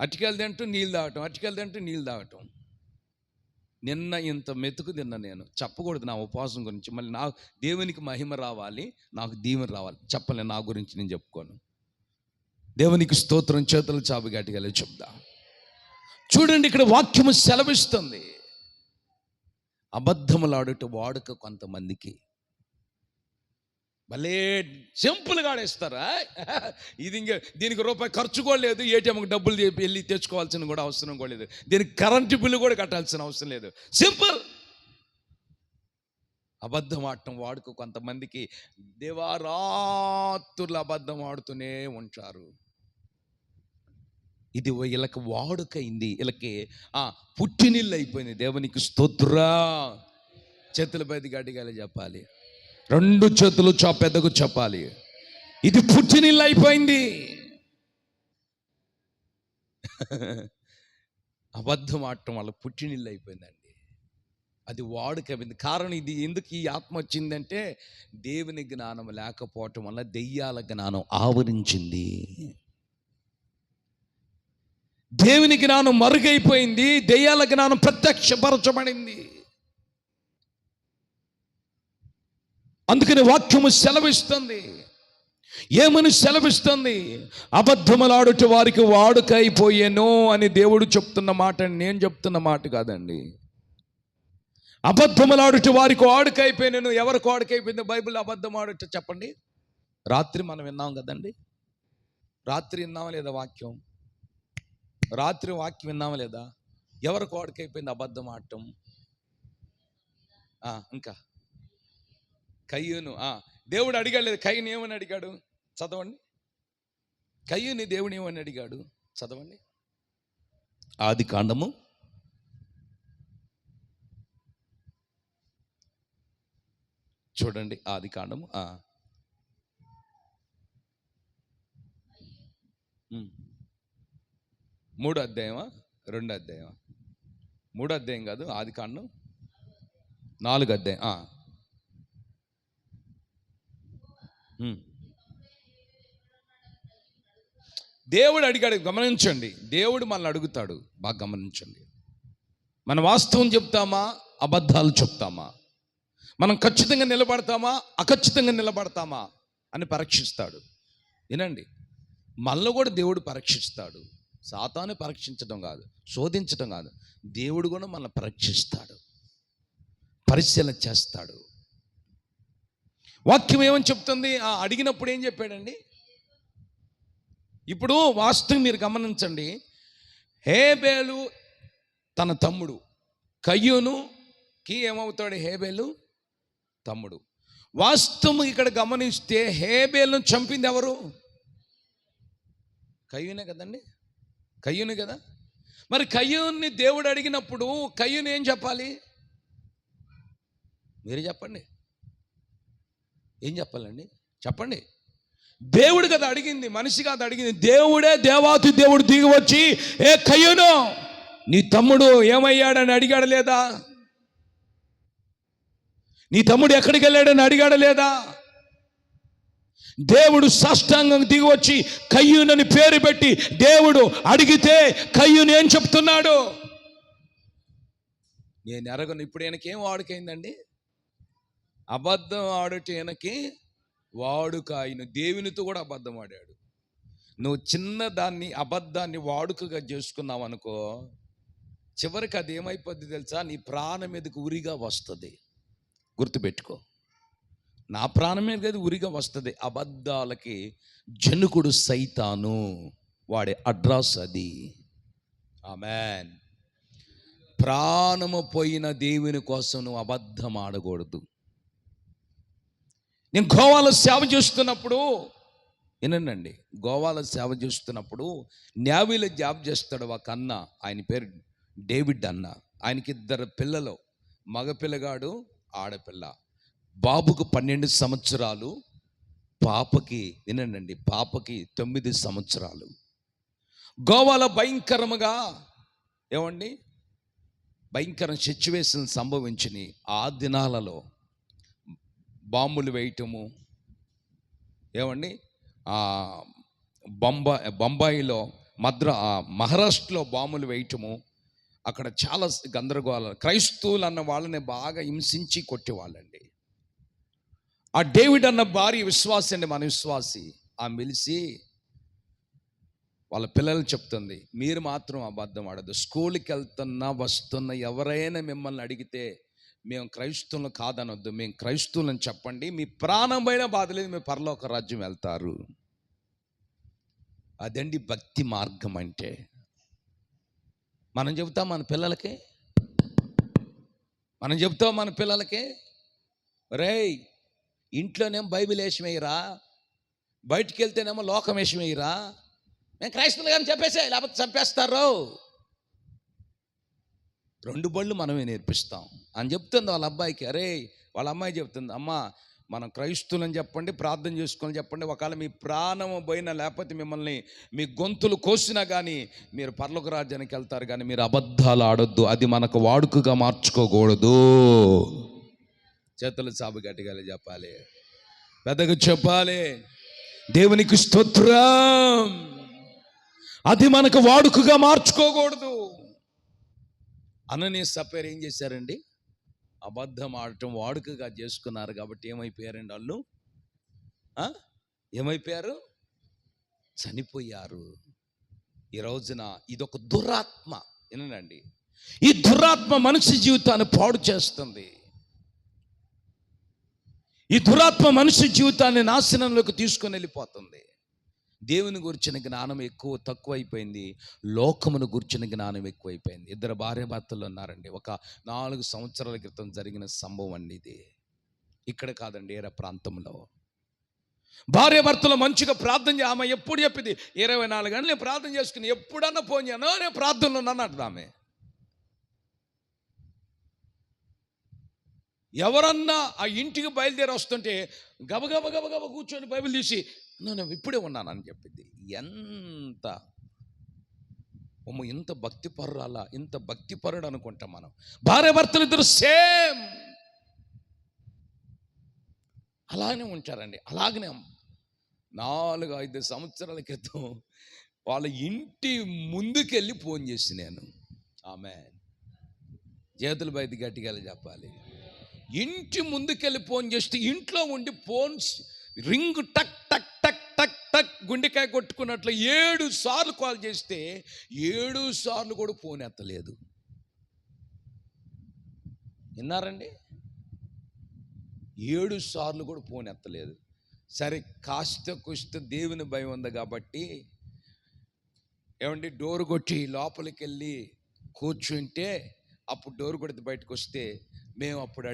అట్టికాయలు తింటూ నీళ్ళు తాగటం. నిన్న ఇంత మెతుకు తిన్నా. నేను చెప్పకూడదు నా ఉపవాసం గురించి, మళ్ళీ నా దేవునికి మహిమ రావాలి, నాకు దీవెన రావాలి. చెప్పలేను, నా గురించి నేను చెప్పుకోను. దేవునికి స్తోత్రం. చేతులు చాపి గట్టిగా చెప్దా. చూడండి, ఇక్కడ వాక్యము సెలవిస్తుంది. అబద్ధములాడుట వాడుక కొంతమందికి. భలే సింపుల్గా ఆడేస్తారా? ఇది దీనికి రూపాయి ఖర్చు కూడా లేదు. ఏటీఎంకి డబ్బులు వెళ్ళి తెచ్చుకోవాల్సిన కూడా అవసరం కూడా లేదు. దీనికి కరెంటు బిల్లు కూడా కట్టాల్సిన అవసరం లేదు. సింపుల్. అబద్ధం ఆడటం వాడుకు కొంతమందికి దేవారాత్రులు అబద్ధం ఆడుతూనే ఉంటారు. ఇది వీళ్ళకి వాడుకైంది, వీళ్ళకి పుట్టినిల్లు అయిపోయింది. దేవునికి స్తోత్రా. చేతుల బయట గట్టిగా చెప్పాలి, 2 చేతులు పెద్దకు చెప్పాలి. ఇది పుట్టినిల్లు అయిపోయింది. అబద్ధం ఆడటం వల్ల పుట్టినిల్లు అయిపోయిందండి. అది వాడుకైంది. కారణం ఇది. ఎందుకు ఈ ఆత్మ వచ్చిందంటే దేవుని జ్ఞానం లేకపోవటం వల్ల దెయ్యాల జ్ఞానం ఆవరించింది. దేవుని జ్ఞానం మరుగైపోయింది, దెయ్యాల జ్ఞానం ప్రత్యక్షపరచబడింది. అందుకని వాక్యము సెలవిస్తుంది. ఏమని సెలవిస్తుంది? అబద్ధములాడుట వారికి వాడుకైపోయేను అని దేవుడు చెప్తున్న మాట, నేను చెప్తున్న మాట కాదండి. అబద్ధములాడుట వారికి వాడుకైపోయాను. ఎవరికి వాడుకైపోయింది? బైబిల్ అబద్ధం ఆడుట చెప్పండి. రాత్రి మనం విన్నాం కదండి. రాత్రి విన్నామా లేదా వాక్యం? రాత్రి వాక్యం విన్నామా లేదా? ఎవరికి వాడుకైపోయింది అబద్ధం ఆడటం? ఇంకా కయ్యూను. దేవుడు అడిగాడు. కయ్యూని ఏమని అడిగాడు? చదవండి. కయ్యూని దేవుడు ఏమని అడిగాడు? చదవండి. ఆదికాండము 3వ అధ్యాయమా 2వ అధ్యాయమా? 3వ అధ్యాయం కాదు, ఆదికాండం 4 అధ్యాయం. దేవుడు అడిగాడు. గమనించండి, దేవుడు మనల్ని అడుగుతాడు. బాగా గమనించండి. మనం వాస్తవం చెప్తామా, అబద్ధాలు చెప్తామా, మనం ఖచ్చితంగా నిలబడతామా, అఖచ్చితంగా నిలబడతామా అని పరీక్షిస్తాడు. వినండి, మనల్ని కూడా దేవుడు పరీక్షిస్తాడు. సాతాను పరీక్షించడం కాదు, శోధించడం కాదు, దేవుడు కూడా మనల్ని పరీక్షిస్తాడు, పరిశీలన చేస్తాడు. వాక్యం ఏమని చెప్తుంది? అడిగినప్పుడు ఏం చెప్పాడండి? ఇప్పుడు వాస్తవం మీరు గమనించండి. హేబేలు తన తమ్ముడు, కయ్యూనుకి ఏమవుతాడు? హేబేలు తమ్ముడు. వాస్తవం ఇక్కడ గమనిస్తే హేబేలును చంపింది ఎవరు? కయ్యూనే కదండి, కయ్యూనే కదా. మరి కయ్యూన్ని దేవుడు అడిగినప్పుడు కయ్యూను ఏం చెప్పాలి? మీరు చెప్పండి, ఏం చెప్పాలండి? చెప్పండి. దేవుడు కదా అడిగింది, మనిషి కాదు అడిగింది. దేవుడే, దేవాతి దేవుడు దిగి వచ్చి, ఏ కయ్యూను, నీ తమ్ముడు ఏమయ్యాడని అడిగాడు లేదా? నీ తమ్ముడు ఎక్కడికి వెళ్ళాడని అడిగాడు లేదా? దేవుడు సాష్టాంగం దిగి వచ్చి కయ్యూనని పేరు పెట్టి దేవుడు అడిగితే కయ్యూను ఏం చెప్తున్నాడు? నేను ఎరగను. ఇప్పుడు ఈయనకేం వాడుకైందండి? అబద్ధం ఆడటం ఈయనకి వాడుక. ఆయన దేవునితో కూడా అబద్ధం ఆడాడు. నువ్వు చిన్నదాన్ని, అబద్ధాన్ని వాడుకగా చేసుకున్నావు అనుకో, చివరికి అది ఏమైపోద్ది తెలుసా? నీ ప్రాణం మీదకి ఉరిగా వస్తుంది. గుర్తుపెట్టుకో, నా ప్రాణం మీద ఉరిగా వస్తుంది. అబద్ధాలకి జనుకుడు సైతాను, వాడే అడ్రస్ అది. ఆమేన్. ప్రాణము పోయిన దేవుని కోసం నువ్వు అబద్ధం ఆడకూడదు. నేను గోవాలో సేవ చేస్తున్నప్పుడు, వినండి, గోవాలో సేవ చేస్తున్నప్పుడు నేవీలో జాబ్ చేస్తాడు ఒక అన్న. ఆయన పేరు డేవిడ్ అన్న. ఆయనకి 2 పిల్లలు, మగ పిల్లగాడు, ఆడపిల్ల. బాబుకు 12 సంవత్సరాలు, పాపకి, వినండి, పాపకి 9 సంవత్సరాలు. గోవాలో భయంకరముగా ఏమండి, భయంకర సిచ్యువేషన్ సంభవించినాయి. ఆ దినాలలో బాంబులు వేయటము, ఏమండి, బొంబాయిలో, మహారాష్ట్రలో బాంబులు వేయటము, అక్కడ చాలా గందరగోళాలు. క్రైస్తవులు అన్న వాళ్ళని బాగా హింసించి కొట్టేవాళ్ళండి. ఆ డేవిడ్ అన్న భార్య విశ్వాసి అండి, మన విశ్వాసి. ఆ మెలిసి వాళ్ళ పిల్లలు చెప్తుంది, మీరు మాత్రం అబద్ధం ఆడదు. స్కూల్కి వెళ్తున్నా వస్తున్నా ఎవరైనా మిమ్మల్ని అడిగితే మేము క్రైస్తవులు కాదనొద్దు, మేము క్రైస్తవులని చెప్పండి. మీ ప్రాణం పైన బాధ లేదు, మీ పరలోక రాజ్యం వెళ్తారు. అదండి భక్తి మార్గం అంటే. మనం చెబుతాం మన పిల్లలకి, మన పిల్లలకి, రేయ్ ఇంట్లోనేమో బైబిల్ వేషమేయరా, బయటికి వెళ్తేనేమో లోకం వేషమేయరా, మేము క్రైస్తవులు కానీ చెప్పేసే, లేకపోతే చంపేస్తారు. 2 బళ్ళు మనమే నేర్పిస్తాం అని చెప్తుంది వాళ్ళ అబ్బాయికి. అరే, వాళ్ళ అమ్మాయి చెప్తుంది, అమ్మ మనం క్రైస్తవులని చెప్పండి, ప్రార్థన చేసుకోని చెప్పండి. ఒకవేళ మీ ప్రాణం పోయినా, లేకపోతే మిమ్మల్ని మీ గొంతులు కోసినా కానీ మీరు పరలోక రాజ్యానికి వెళ్తారు, కానీ మీరు అబద్ధాలు ఆడొద్దు. అది మనకు వాడుకగా మార్చుకోకూడదు. చేతులు సాబు గట్టిగా చెప్పాలి, పెద్దగా చెప్పాలి. దేవునికి స్తోత్రం. అది మనకు వాడుకగా మార్చుకోకూడదు. అననీయ సప్పేరు ఏం చేశారండి? అబద్ధం ఆడటం వాడుకగా చేసుకున్నారు. కాబట్టి ఏమైపోయారండి వాళ్ళు? ఏమైపోయారు? చనిపోయారు. ఈ రోజున ఇదొక దురాత్మ. వినండి, ఈ దురాత్మ మనిషి జీవితాన్ని పాడు చేస్తుంది. ఈ దురాత్మ మనిషి జీవితాన్ని నాశనంలోకి తీసుకొని వెళ్ళిపోతుంది. దేవుని గురించిన జ్ఞానం తక్కువైపోయింది, లోకమును గురించిన జ్ఞానం ఎక్కువైపోయింది. 2 భార్యాభర్తలు ఉన్నారండి. ఒక 4 సంవత్సరాల క్రితం జరిగిన సంభవం అండి ఇది. ఇక్కడ కాదండి, ఏరే ప్రాంతంలో. భార్యాభర్తలు మంచిగా ప్రార్థన ఆమె ఎప్పుడు చెప్పింది, 24 గంటలు నేను ప్రార్థన చేసుకుని, ఎప్పుడన్నా ఫోన్ చేయను, నేను ప్రార్థనలో ఉన్నాను అంటుంది ఆమె. ఎవరన్నా ఆ ఇంటికి బయలుదేరి వస్తుంటే గబగబ గబగబ కూర్చొని బైబిల్ తీసి నేను ఇప్పుడే ఉన్నానని చెప్పింది. ఇంత భక్తిపరురాలా, ఇంత భక్తిపరుడు అనుకుంటాం మనం. భార్యాభర్తలు 2 సేమ్. అలానే ఉంటారండి. అలాగనే 4-5 సంవత్సరాల క్రితం వాళ్ళ ఇంటి ముందుకెళ్ళి ఫోన్ చేసి నేను చేతులు బయట గట్టిగా చెప్పాలి. ఇంటి ముందుకెళ్ళి ఫోన్ చేస్తే ఇంట్లో ఉండి ఫోన్స్ రింగ్ టక్ టక్ టక్ టక్ టక్ గుండెకాయ కొట్టుకున్నట్లు 7 సార్లు కాల్ చేస్తే 7 సార్లు కూడా ఫోన్ ఎత్తలేదు. విన్నారండి? 7 సార్లు కూడా ఫోన్ ఎత్తలేదు. సరే, కాస్త కుస్త దేవుని భయం ఉంది కాబట్టి ఏమండి డోర్ కొట్టి లోపలికి వెళ్ళి కూర్చుంటే అప్పుడు డోర్ కొడితే బయటకు వస్తే మేము అప్పుడు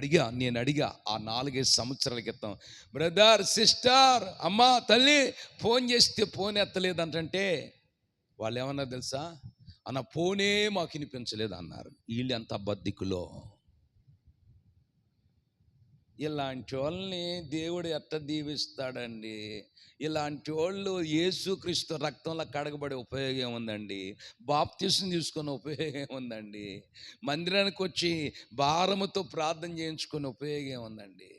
నేను అడిగా ఆ 4-5 సంవత్సరాల క్రితం, బ్రదర్ సిస్టర్ అమ్మ తల్లి ఫోన్ చేస్తే ఫోన్ ఎత్తలేదంటే వాళ్ళు ఏమన్నా తెలుసా, అన్న ఫోనే మాకు వినిపించలేదు అన్నారు. వీళ్ళు ఎంత బద్దికులో. ఇలాంటి వాళ్ళని దేవుడు ఎట్ట దీవిస్తాడండి? ఇలాంటి వాళ్ళు యేసుక్రీస్తు రక్తంలో కడగబడే ఉపయోగం ఉందండి? బాప్తిసం తీసుకునే ఉపయోగం ఉందండి? మందిరానికి వచ్చి భారముతో ప్రార్థన చేయించుకునే ఉపయోగం ఉందండి?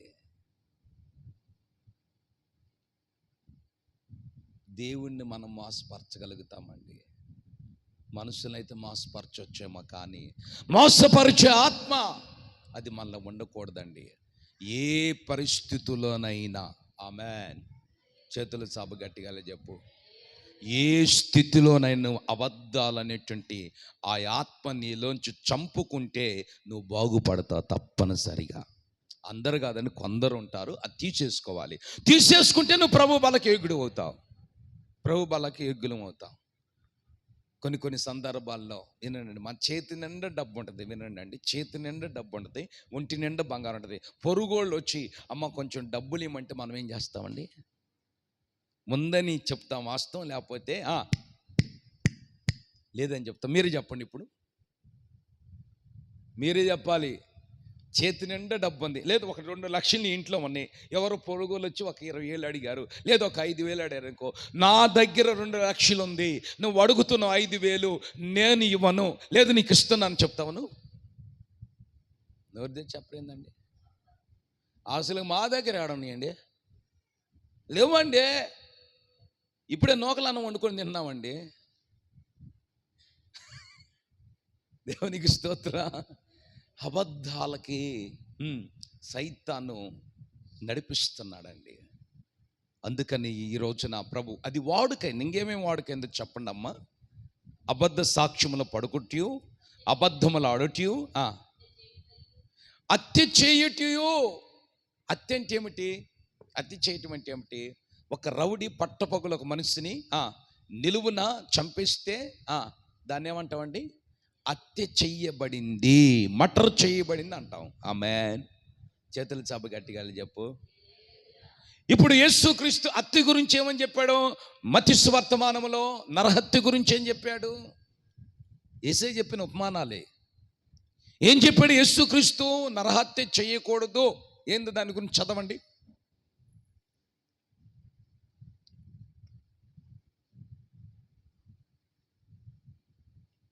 దేవుణ్ణి మనం మోసపరచగలుగుతామండి. మనుషులైతే మోసపరచొచ్చేమో, కానీ మోసపరిచే ఆత్మ అది మనలో ఉండకూడదండి. ఏ పరిస్థితుల్లోనైనా ఆమేన్. చేతులు చాపు గట్టిగా చెప్పు. ఏ స్థితిలోనైనా అబద్ధాలు అనేటువంటి ఆ ఆత్మ నీలోంచి చంపుకుంటే నువ్వు బాగుపడతావు తప్పనిసరిగా. అందరు కాదని కొందరు ఉంటారు, అది తీసేసుకోవాలి. తీసేసుకుంటే నువ్వు ప్రభు బలకి యోగ్యుడు అవుతావు, ప్రభు బలకి యోగ్యులం అవుతావు. కొన్ని సందర్భాల్లో వినండి, మన చేతి నిండా డబ్బు ఉంటుంది. వినండి అండి, చేతి నిండా డబ్బు ఉంటుంది, ఒంటి నిండా బంగారం ఉంటుంది. పొరుగోళ్ళు వచ్చి అమ్మ కొంచెం డబ్బులు ఇవ్వమంటే మనం ఏం చేస్తామండి? ముందని చెప్తాం వాస్తవం, లేకపోతే లేదని చెప్తాం. మీరే చెప్పండి, ఇప్పుడు మీరే చెప్పాలి. చేతి నిండా డబ్బు ఉంది, లేదు 1-2 లక్షలు ఇంట్లో ఉన్నాయి. ఎవరో పొరుగులు వచ్చి ఒక 20,000 అడిగారు, లేదు ఒక 5,000 అడిగారు అనుకో. నా దగ్గర 2 లక్షలు ఉంది, నువ్వు అడుగుతున్నావు 5,000, నేను ఇవ్వను, లేదు నీకు ఇస్తున్నాను చెప్తావను? ఎవరిదే చెప్పలేదండి? అసలు మా దగ్గర ఆడనియండి లేవండి. ఇప్పుడే నూకలన్నం వండుకొని తిన్నామండి. దేవునికి స్తోత్రం. అబద్ధాలకి సైతాను నడిపిస్తున్నాడండి. అందుకని ఈ రోజున ప్రభు అది వాడుకైంది. ఇంకేమేమి వాడుకైందో చెప్పండి అమ్మా. అబద్ధ సాక్ష్యములు పడుకుట్యు, అబద్ధములు ఆడుట్యు, హత్య చేయుటయు. హత్య అంటే ఏమిటి? హత్య చేయటం అంటే ఏమిటి? ఒక రౌడీ పట్టపగులు ఒక మనిషిని నిలువున చంపేస్తే దాన్ని ఏమంటామండి? హత్య చెయ్యబడింది, మర్డర్ చేయబడింది అంటాం. ఆమేన్. చేతులు చాప గట్టిగా చెప్పు. ఇప్పుడు యేసుక్రీస్తు హత్య గురించి ఏమని చెప్పాడు? మత్తయి సువార్తమానములో నరహత్య గురించి ఏం చెప్పాడు? యేసే చెప్పిన ఉపమానాలే. ఏం చెప్పాడు యేసుక్రీస్తు? నరహత్య చేయకూడదు. ఏంది దాని గురించి చదవండి.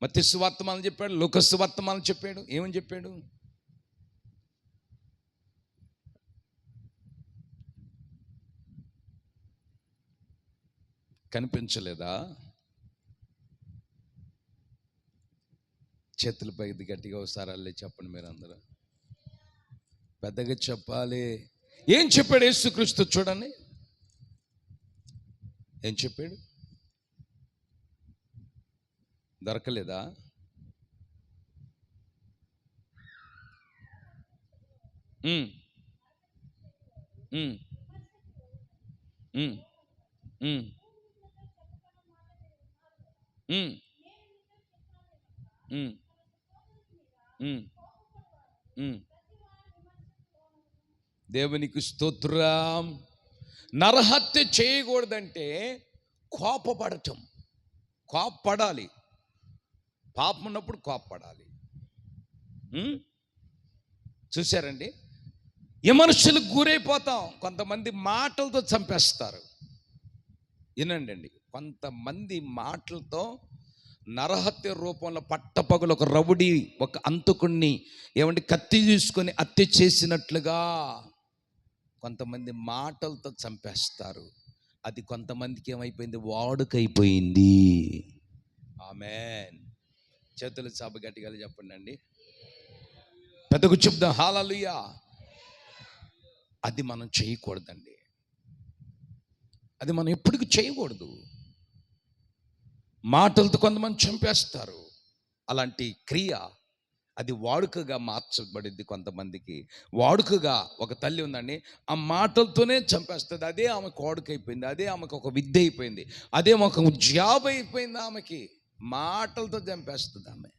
మత్తయి సువార్తమానం చెప్పాడు, లూకా సువార్తమానం చెప్పాడు. ఏమని చెప్పాడు? కనిపించలేదా? చేతులపై గట్టిగా ఒకసారి అల్లే చెప్పండి మీరు అందరూ, పెద్దగా చెప్పాలి. ఏం చెప్పాడు యేసుక్రీస్తు? చూడండి ఏం చెప్పాడు. దొరకలేదా? దేవునికి స్తోత్రం. నరహత్య చేయకూడదంటే కోపపడటం. కోపపడాలి. పాపం ఉన్నప్పుడు కోపపడాలి. చూశారండి, విమర్శలకు గురైపోతాం. కొంతమంది మాటలతో చంపేస్తారు. వినండి అండి, కొంతమంది మాటలతో నరహత్య రూపంలో పట్టపగలు ఒక రౌడీ, ఒక అంతకుణ్ణి కత్తి తీసుకొని హత్య చేసినట్లుగా కొంతమంది మాటలతో చంపేస్తారు. అది కొంతమందికి ఏమైపోయింది, వాడుకైపోయింది. ఆమేన్. చేతులు చాప గట్టిగా చెప్పండి అండి, పెద్దకు చెప్దాం హల్లెలూయా. అది మనం చేయకూడదండి, అది మనం ఎప్పటికీ చేయకూడదు. మాటలతో కొంతమంది చంపేస్తారు. అలాంటి క్రియ అది వాడుకగా మార్చబడింది. కొంతమందికి వాడుకగా ఒక తల్లి ఉందండి, ఆ మాటలతోనే చంపేస్తుంది. అదే ఆమెకు వాడుకైపోయింది, అదే ఆమెకు ఒక విద్య అయిపోయింది, అదే ఒక జాబ్ అయిపోయింది. ఆమెకి మాటలతో చంపేస్తుంది. ఆమె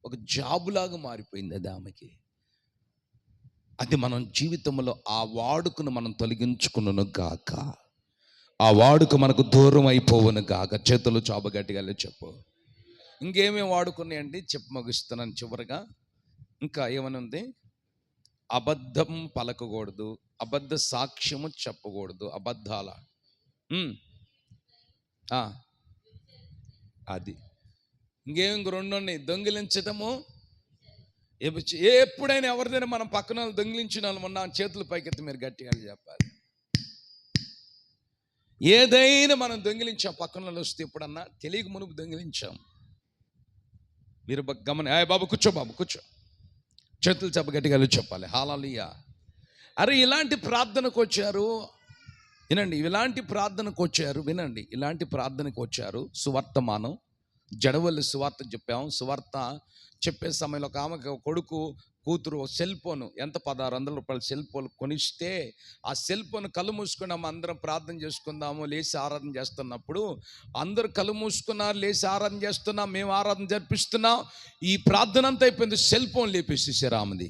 ఒక జాబులాగా మారిపోయింది అది ఆమెకి. అది మనం జీవితంలో ఆ వాడుకను మనం తొలగించుకున్నాను గాక, ఆ వాడుక మనకు దూరం అయిపోవును గాక. చేతులు చాప గట్టిగా చెప్పు. ఇంకేమేమి వాడుకున్నాయండి చెప్పు ముగిస్తున్నాను చివరిగా. ఇంకా ఏమని ఉంది, అబద్ధం పలకకూడదు, అబద్ధ సాక్ష్యము చెప్పకూడదు, అబద్ధాల అది. ఇంక రెండు ఉన్నాయి, దొంగిలించటము. ఎప్పుడైనా ఎవరిదైనా మనం పక్కన వాళ్ళు దొంగిలించిన వాళ్ళు మొన్న చేతులు పైకెత్తి మీరు గట్టిగా చెప్పాలి. ఏదైనా మనం దొంగిలించాం, పక్కన వాళ్ళు వస్తే ఎప్పుడన్నా తెలియక మునుపు దొంగిలించాం. మీరు బాబు కూర్చో, బాబు కూర్చో, చేతులు చెప్ప గట్టిగా చెప్పాలి హల్లెలూయా. అరే ఇలాంటి ప్రార్థనకు వచ్చారు వినండి, ఇలాంటి ప్రార్థనకు వచ్చారు వినండి, ఇలాంటి ప్రార్థనకు వచ్చారు. సువార్తమానం జడవల్లి సువార్త చెప్పాము. సువార్త చెప్పే సమయంలో ఒక ఆమెకు కొడుకు కూతురు సెల్ ఫోన్, ఎంత 1600 రూపాయల సెల్ ఫోన్ కొనిస్తే, ఆ సెల్ ఫోన్ కళ్ళు మూసుకుని అందరం ప్రార్థన చేసుకుందాము లేచి ఆరాధన చేస్తున్నప్పుడు, అందరూ కళ్ళు మూసుకున్నారు, లేచి ఆరాధన చేస్తున్నాం, మేము ఆరాధన జరిపిస్తున్నాం. ఈ ప్రార్థన అంతా అయిపోయింది, సెల్ ఫోన్ లేపేసేసారు ఆమెది.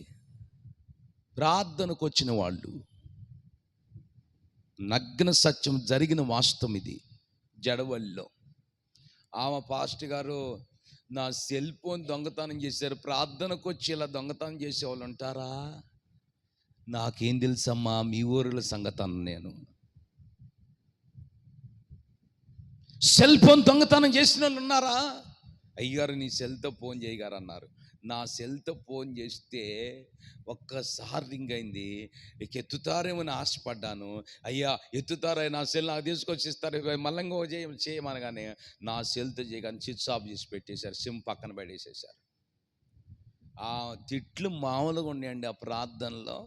ప్రార్థనకు వచ్చిన వాళ్ళు, నగ్న సత్యం జరిగిన వాస్తవం ఇది. జడవల్లో ఆమె పాస్టర్ గారు నా సెల్ ఫోన్ దొంగతనం చేశారు, ప్రార్థనకు వచ్చి ఇలా దొంగతనం చేసేవాళ్ళు ఉంటారా? నాకేం తెలుసమ్మా మీ ఊరిల సంగతి అన్న నేను. సెల్ ఫోన్ దొంగతనం చేసిన వాళ్ళు ఉన్నారా? అయ్యారు నీ సెల్తో ఫోన్ చేయగారు అన్నారు. నా సెల్తో ఫోన్ చేస్తే ఒక్కసారి రింగ్ అయింది, ఇక ఎత్తుతారేమని ఆశపడ్డాను. అయ్యా ఎత్తుతారా, నా సెల్ నాకు తీసుకొచ్చి ఇస్తారు, మళ్ళీ చేయమనగానే నా సెల్తో చేయగానే స్విచ్ ఆఫ్ చేసి పెట్టేశారు, సిమ్ పక్కన పెట్టేసేసారు. ఆ తిట్లు మామూలుగా ఉన్నాయండి ఆ ప్రార్థనలో.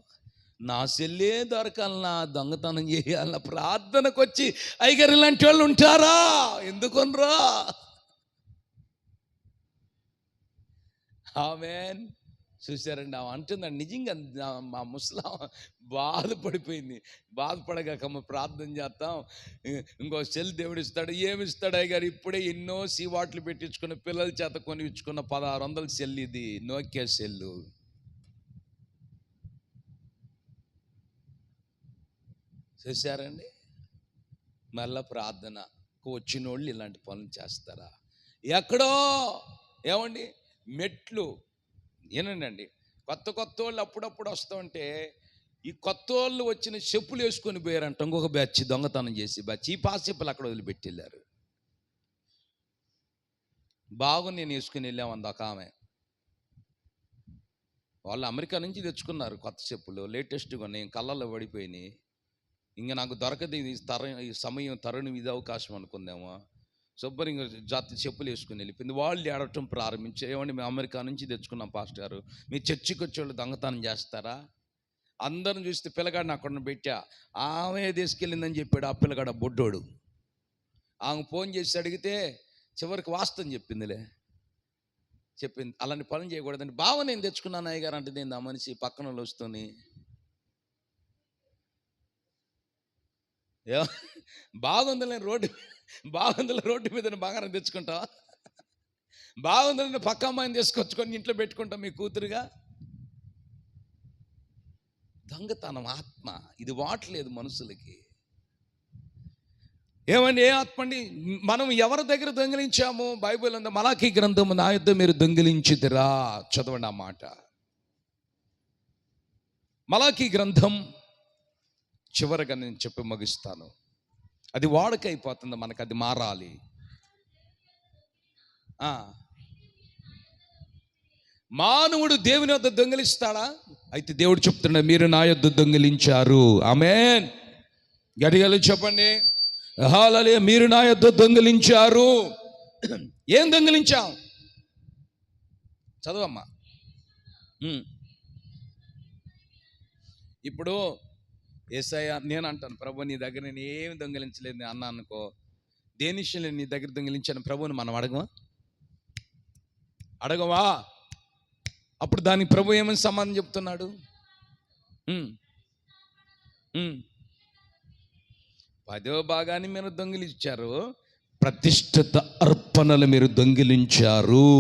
నా సెల్లే దొరకాలన్నా, దొంగతనం చేయాలన్నా, ప్రార్థనకు వచ్చి అయ్యగారు ఇలాంటి వాళ్ళు ఉంటారా? ఎందుకునరా? ఆమేన్. చూశారండి, ఆమె అంటుందండి, నిజంగా మా ముసలాం బాధపడిపోయింది. బాధపడగాకమ్మ ప్రార్థన చేస్తాం, ఇంకో సెల్ దేవుడు ఇస్తాడు. ఏమిస్తాడు అయ్యగారు? ఇప్పుడే ఎన్నో సీవాట్లు పెట్టించుకున్న పిల్లల చేత కొనిచ్చుకున్న 1600 సెల్, ఇది నోకియా సెల్లు. చూశారండి, మళ్ళా ప్రార్థన వచ్చిన వాళ్ళు ఇలాంటి పనులు చేస్తారా? ఎక్కడో ఏమండి మెట్లు ఏనండి, కొత్త వాళ్ళు అప్పుడప్పుడు వస్తూ ఉంటే, ఈ కొత్త వాళ్ళు వచ్చిన చెప్పులు వేసుకొని పోయారంట ఇంకొక బ్యాచ్, దొంగతనం చేసి బ్యాచ్. ఈ పాస్ చెప్పులు అక్కడ వదిలిపెట్టి వెళ్ళారు. నేను వేసుకుని వెళ్ళామంది ఒక ఆమె. వాళ్ళు అమెరికా నుంచి తెచ్చుకున్నారు కొత్త చెప్పులు, లేటెస్ట్గా నేను కళ్ళల్లో పడిపోయినాయి. ఇంకా నాకు దొరకదు ఈ సమయం తరుణం, ఇది అవకాశం అనుకుందామా. శుభ్రంగా జాతి చెప్పులు వేసుకుని వెళ్ళిపోయింది. వాళ్ళు ఏడవటం ప్రారంభించారు, ఏమండి మేము అమెరికా నుంచి తెచ్చుకున్నాం పాస్టర్ గారు, మీ చర్చికి వచ్చేవాళ్ళు దొంగతనం చేస్తారా? అందరం చూస్తే పిల్లగాడిని అక్కడ పెట్టా, ఆమె తీసుకెళ్ళిందని చెప్పాడు ఆ పిల్లగాడు, బొడ్డోడు. ఆమె ఫోన్ చేసి అడిగితే చివరికి వాస్తవం చెప్పింది. అలాంటి పనులు చేయకూడదండి. నేను తెచ్చుకున్నాను అయ్యగారు అంటే నేను ఆ మనిషి పక్కన వాళ్ళు వస్తుంది. బాగుందిలే రోడ్డు మీద బంగారం తెచ్చుకుంటావా? బాగుందని పక్క అమ్మాయిని తీసుకొచ్చుకొని ఇంట్లో పెట్టుకుంటాం మీ కూతురుగా. దొంగతనం ఆత్మ ఇది వాట్లేదు మనుషులకి. ఏమండి, ఏ ఆత్మ అండి? మనం ఎవరి దగ్గర దొంగిలించాము? బైబిల్ అంతా మలాకీ గ్రంథము, నా యుద్ధ మీరు దొంగిలించిదిరా. చదవండి ఆ మాట. మలాకీ గ్రంథం చివరగా నేను చెప్పి ముగిస్తాను. అది వాడుకైపోతుంది, మనకు అది మారాలి. మానవుడు దేవుని వద్ద దొంగిలిస్తాడా? అయితే దేవుడు చెప్తున్నాడు, మీరు నా యొద్ద దొంగిలించారు. ఆమేన్. గట్టిగా చెప్పండి హల్లెలూయా. మీరు నా యొద్ద దొంగిలించారు. ఏం దొంగిలించాం? చదవమ్మా. ఇప్పుడు యేసయ్య, నేను అంటాను, ప్రభు నీ దగ్గర నేను ఏమి దొంగిలించలేదు అన్నా అనుకో, దేని విషయంలో నీ దగ్గర దొంగిలించాను ప్రభువుని మనం అడగవా? అప్పుడు దానికి ప్రభు ఏమని సమాధానం చెప్తున్నాడు? 10వ భాగాన్ని మీరు దొంగిలించారు, ప్రతిష్ఠిత అర్పణలు మీరు దొంగిలించారు.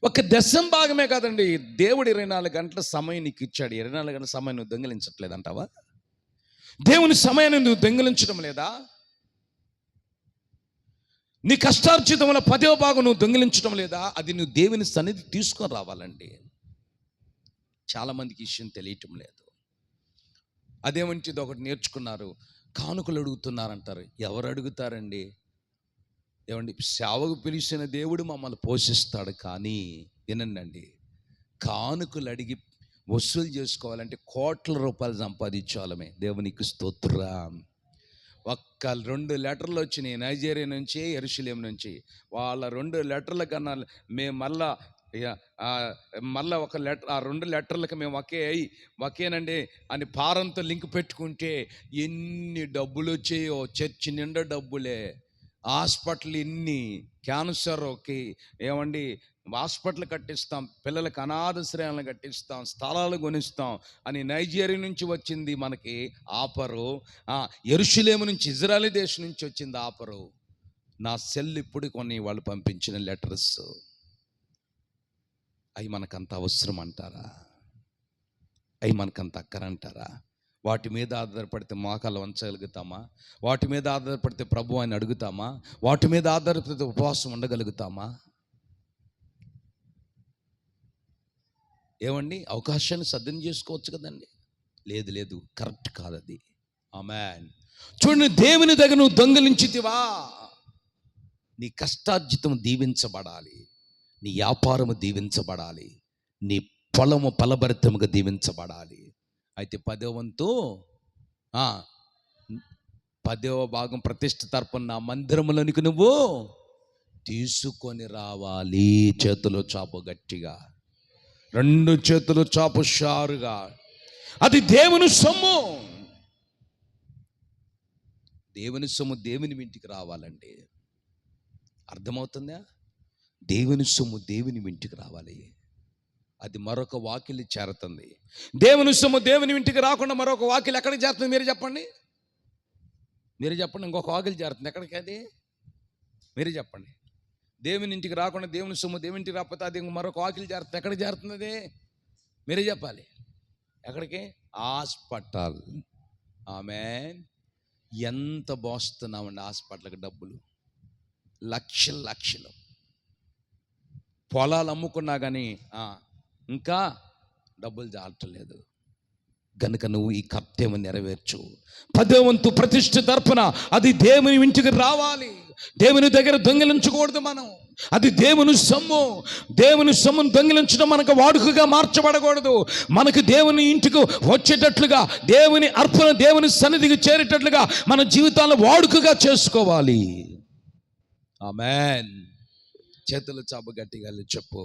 ఒక 10వ భాగమే కాదండి, దేవుడు 24 గంటల సమయం నీకు ఇచ్చాడు. 24 గంటల సమయం నువ్వు దొంగిలించట్లేదు అంటావా? దేవుని సమయాన్ని నువ్వు దొంగిలించడం లేదా? నీ కష్టార్జితంలో 10వ భాగం నువ్వు దొంగిలించడం లేదా? అది నువ్వు దేవుని సన్నిధి తీసుకొని రావాలండి. చాలామందికి విషయం తెలియటం లేదు. అదేమంటిది ఒకటి నేర్చుకున్నారు, కానుకలు అడుగుతున్నారంటారు. ఎవరు అడుగుతారండి? ఏమండి, సేవకు పిలిచిన దేవుడు మమ్మల్ని పోషిస్తాడు, కానీ వినండి, కానుకలు అడిగి వసూలు చేసుకోవాలంటే కోట్ల రూపాయలు సంపాదించాలమే. దేవునికి స్తోత్రం. ఒక్క 2 లెటర్లు వచ్చినాయి నైజీరియా నుంచి, యెరూషలేం నుంచి. వాళ్ళ 2 లెటర్ల కన్నా మేము మళ్ళా ఒక లెటర్, ఆ 2 లెటర్లకు మేము ఒకేనండి అని పారంతో లింక్ పెట్టుకుంటే ఎన్ని డబ్బులు వచ్చాయో. చర్చి నిండా డబ్బులే. హాస్పిటల్ ఇన్ని, క్యాన్సర్కి ఏమండి హాస్పిటల్ కట్టిస్తాం, పిల్లలకు అనాథాశ్రయాలను కట్టిస్తాం, స్థలాలు కొనిస్తాం అని నైజీరియా నుంచి వచ్చింది మనకి ఆఫరు. యెరూషలేము నుంచి, ఇజ్రాయెల్ దేశం నుంచి వచ్చింది ఆఫరు. నా సెల్ ఇప్పుడు కొన్ని వాళ్ళు పంపించిన లెటర్స్, అవి మనకంత అవసరం అంటారా? అవి మనకంత అక్కరంటారా? వాటి మీద ఆధారపడితే మోకాలు వంచగలుగుతామా? వాటి మీద ఆధారపడితే ప్రభు అని అడుగుతామా? వాటి మీద ఆధారపడితే ఉపవాసం ఉండగలుగుతామా? ఏమండి, అవకాశాన్ని సద్వినియోగం చేసుకోవచ్చు కదండి. లేదు, కరెక్ట్ కాదు అది. ఆమేన్. చూడండి, దేవుని దగ్గర నువ్వు దొంగిలించితివా, నీ కష్టార్జితం దీవించబడాలి, నీ వ్యాపారము దీవించబడాలి, నీ పొలము ఫలభరితముగా దీవించబడాలి. అయితే 10వ వంతు 10వ భాగం ప్రతిష్ఠిత అర్పణ నా మందిరములోనికి నువ్వు తీసుకొని రావాలి. చేతులు చాపు గట్టిగా, 2 చేతులు చాపు షారుగా. అది దేవుని సొమ్ము. దేవుని సొమ్ము దేవుని ఇంటికి రావాలండి. అర్థమవుతుందా? దేవుని సొమ్ము దేవుని ఇంటికి రావాలి. అది మరొక వాకిలి చేరుతుంది. దేవుని సొమ్ము దేవుని ఇంటికి రాకుండా మరొక వాకిలి ఎక్కడికి చేరుతుంది? మీరు చెప్పండి. ఇంకొక వాకిలి చేరుతుంది. ఎక్కడికి అది? మీరే చెప్పండి. దేవుని ఇంటికి రాకుండా దేవుని సొమ్ము దేవుని ఇంటికి రాకపోతే అది మరొక వాకిలి చేరుతుంది. ఎక్కడికి చేరుతుంది అది? మీరే చెప్పాలి. ఎక్కడికి? హాస్పిటల్. ఆమేన్. ఎంత మోస్తున్నామండి హాస్పిటల్కి డబ్బులు, లక్షలు. పొలాలు అమ్ముకున్నా కానీ ఇంకా డబ్బులు చాలట్లేదు. గనుక నువ్వు ఈ కర్తవ్యం నెరవేర్చు. 10వ వంతు ప్రతిష్ఠిత అర్పణ, అది దేవుని ఇంటికి రావాలి. దేవుని దగ్గర దొంగిలించకూడదు మనం. అది దేవుని సొమ్ము. దేవుని సొమ్మును దొంగిలించడం మనకు వాడుకగా మార్చబడకూడదు. మనకు దేవుని ఇంటికి వచ్చేటట్లుగా, దేవుని అర్పణ దేవుని సన్నిధికి చేరేటట్లుగా మన జీవితాలను వాడుకగా చేసుకోవాలి. ఆమేన్. చేతులు చాపు గట్టిగా చెప్పు,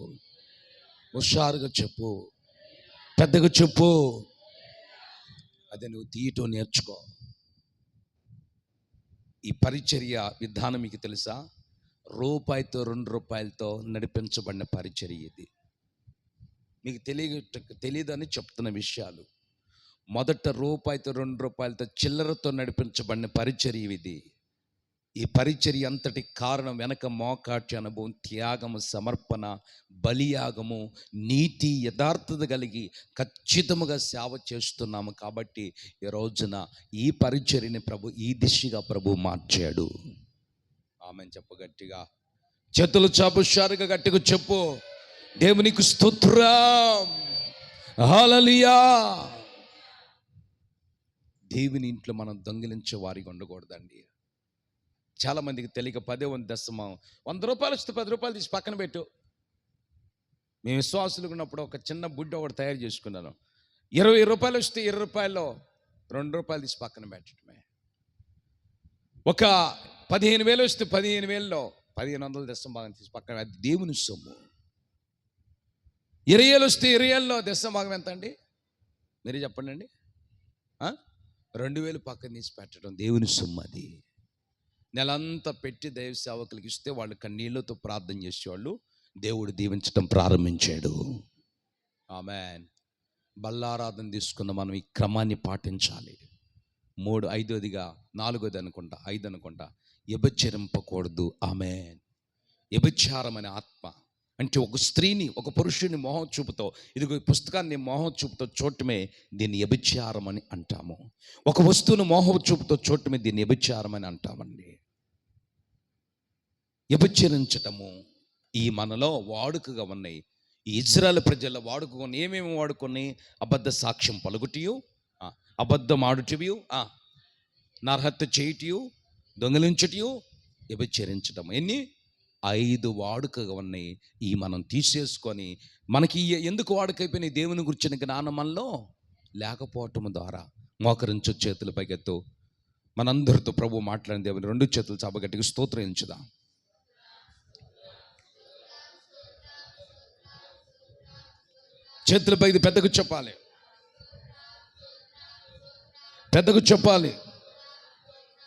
హుషారుగా చెప్పు, పెద్దగా చెప్పు. అదే నువ్వు తీయటం నేర్చుకో. ఈ పరిచర్య విధానం మీకు తెలుసా? రూపాయితో 2 రూపాయలతో నడిపించబడిన పరిచర్య ఇది. మీకు తెలియదని చెప్తున్న విషయాలు. మొదట రూపాయితో 2 రూపాయలతో చిల్లరతో నడిపించబడిన పరిచర్య ఇది. ఈ పరిచర్య అంతటి కారణం వెనక మోకాటి అనుభవం, త్యాగము, సమర్పణ, బలియాగము, నీతి, యథార్థత కలిగి ఖచ్చితముగా సేవ చేస్తున్నాము. కాబట్టి ఈ రోజున ఈ పరిచర్యని ప్రభు ఈ దిశగా ప్రభు మార్చాడు. ఆమెను చెప్పు గట్టిగా, చేతులు చాపు షారుగా గట్టిగా చెప్పు. దేవునికి స్తోత్రం, హల్లెలూయా. దేవుని ఇంట్లో మనం దొంగిలించే వారికి ఉండకూడదండి. చాలామందికి తెలియక 10వ వంతు దశమం, 100 రూపాయలు వస్తే 10 రూపాయలు తీసి పక్కన పెట్టు. మేము విశ్వాసులు ఉన్నప్పుడు ఒక చిన్న బుడ్డ ఒకటి తయారు చేసుకున్నాను. 20 రూపాయలు వస్తే 20 రూపాయల్లో 2 రూపాయలు తీసి పక్కన పెట్టడమే. ఒక 15,000 వస్తే 15,000లో 1,500 దశమ భాగం తీసి పక్కన, అది దేవుని సొమ్ము. 20,000 వస్తే 20,000లో దశమ భాగం ఎంత అండి? మీరే చెప్పండి అండి. 2,000 పక్కన తీసి పెట్టడం దేవుని సొమ్ము. అది నెలంతా పెట్టి దైవ సేవకులకు ఇస్తే వాళ్ళు కన్నీళ్లతో ప్రార్థన చేసేవాళ్ళు. దేవుడు దీవించడం ప్రారంభించాడు. ఆమేన్. బల్లారాధన తీసుకున్న మనం ఈ క్రమాన్ని పాటించాలి. 3, 5వదిగా 4వది అనుకుంటా, 5 అనుకుంటా, వ్యభిచరింపకూడదు. ఆమేన్. వ్యభిచారం అనే ఆత్మ అంటే ఒక స్త్రీని, ఒక పురుషుని మోహం చూపుతో, ఇదిగో ఈ పుస్తకాన్ని మోహం చూపుతో చూడటమే దీన్ని వ్యభిచారం అని అంటాము. ఒక వస్తువును మోహం చూపుతో చూడటమే దీన్ని వ్యభిచారం అని అంటామండి. వ్యభిచరించటము ఈ మనలో వాడుకగా ఉన్నాయి. ఈ ఇజ్రాయేల్ ప్రజల వాడుకొని ఏమేమి వాడుకొని? అబద్ధ సాక్ష్యం పలుకుటియు, అబద్ధం ఆడుటయు, నరహత్య చేయుటయు, దొంగిలించుటయు, వ్యభిచరించటం. ఎన్ని? 5 వాడుకగా ఉన్నాయి. ఈ మనం తీసేసుకొని, మనకి ఎందుకు వాడుకైపోయినాయి? దేవుని గురించిన జ్ఞానం మనలో లేకపోవటం ద్వారా. మోకరించు, చేతుల పైకెత్తు. మనందరితో ప్రభు మాట్లాడిన దేవుని 2 చేతులు చాపగట్టిగా స్తోత్రించుదాం. చేతులపై పెద్దకు చెప్పాలి, పెద్దకు చెప్పాలి.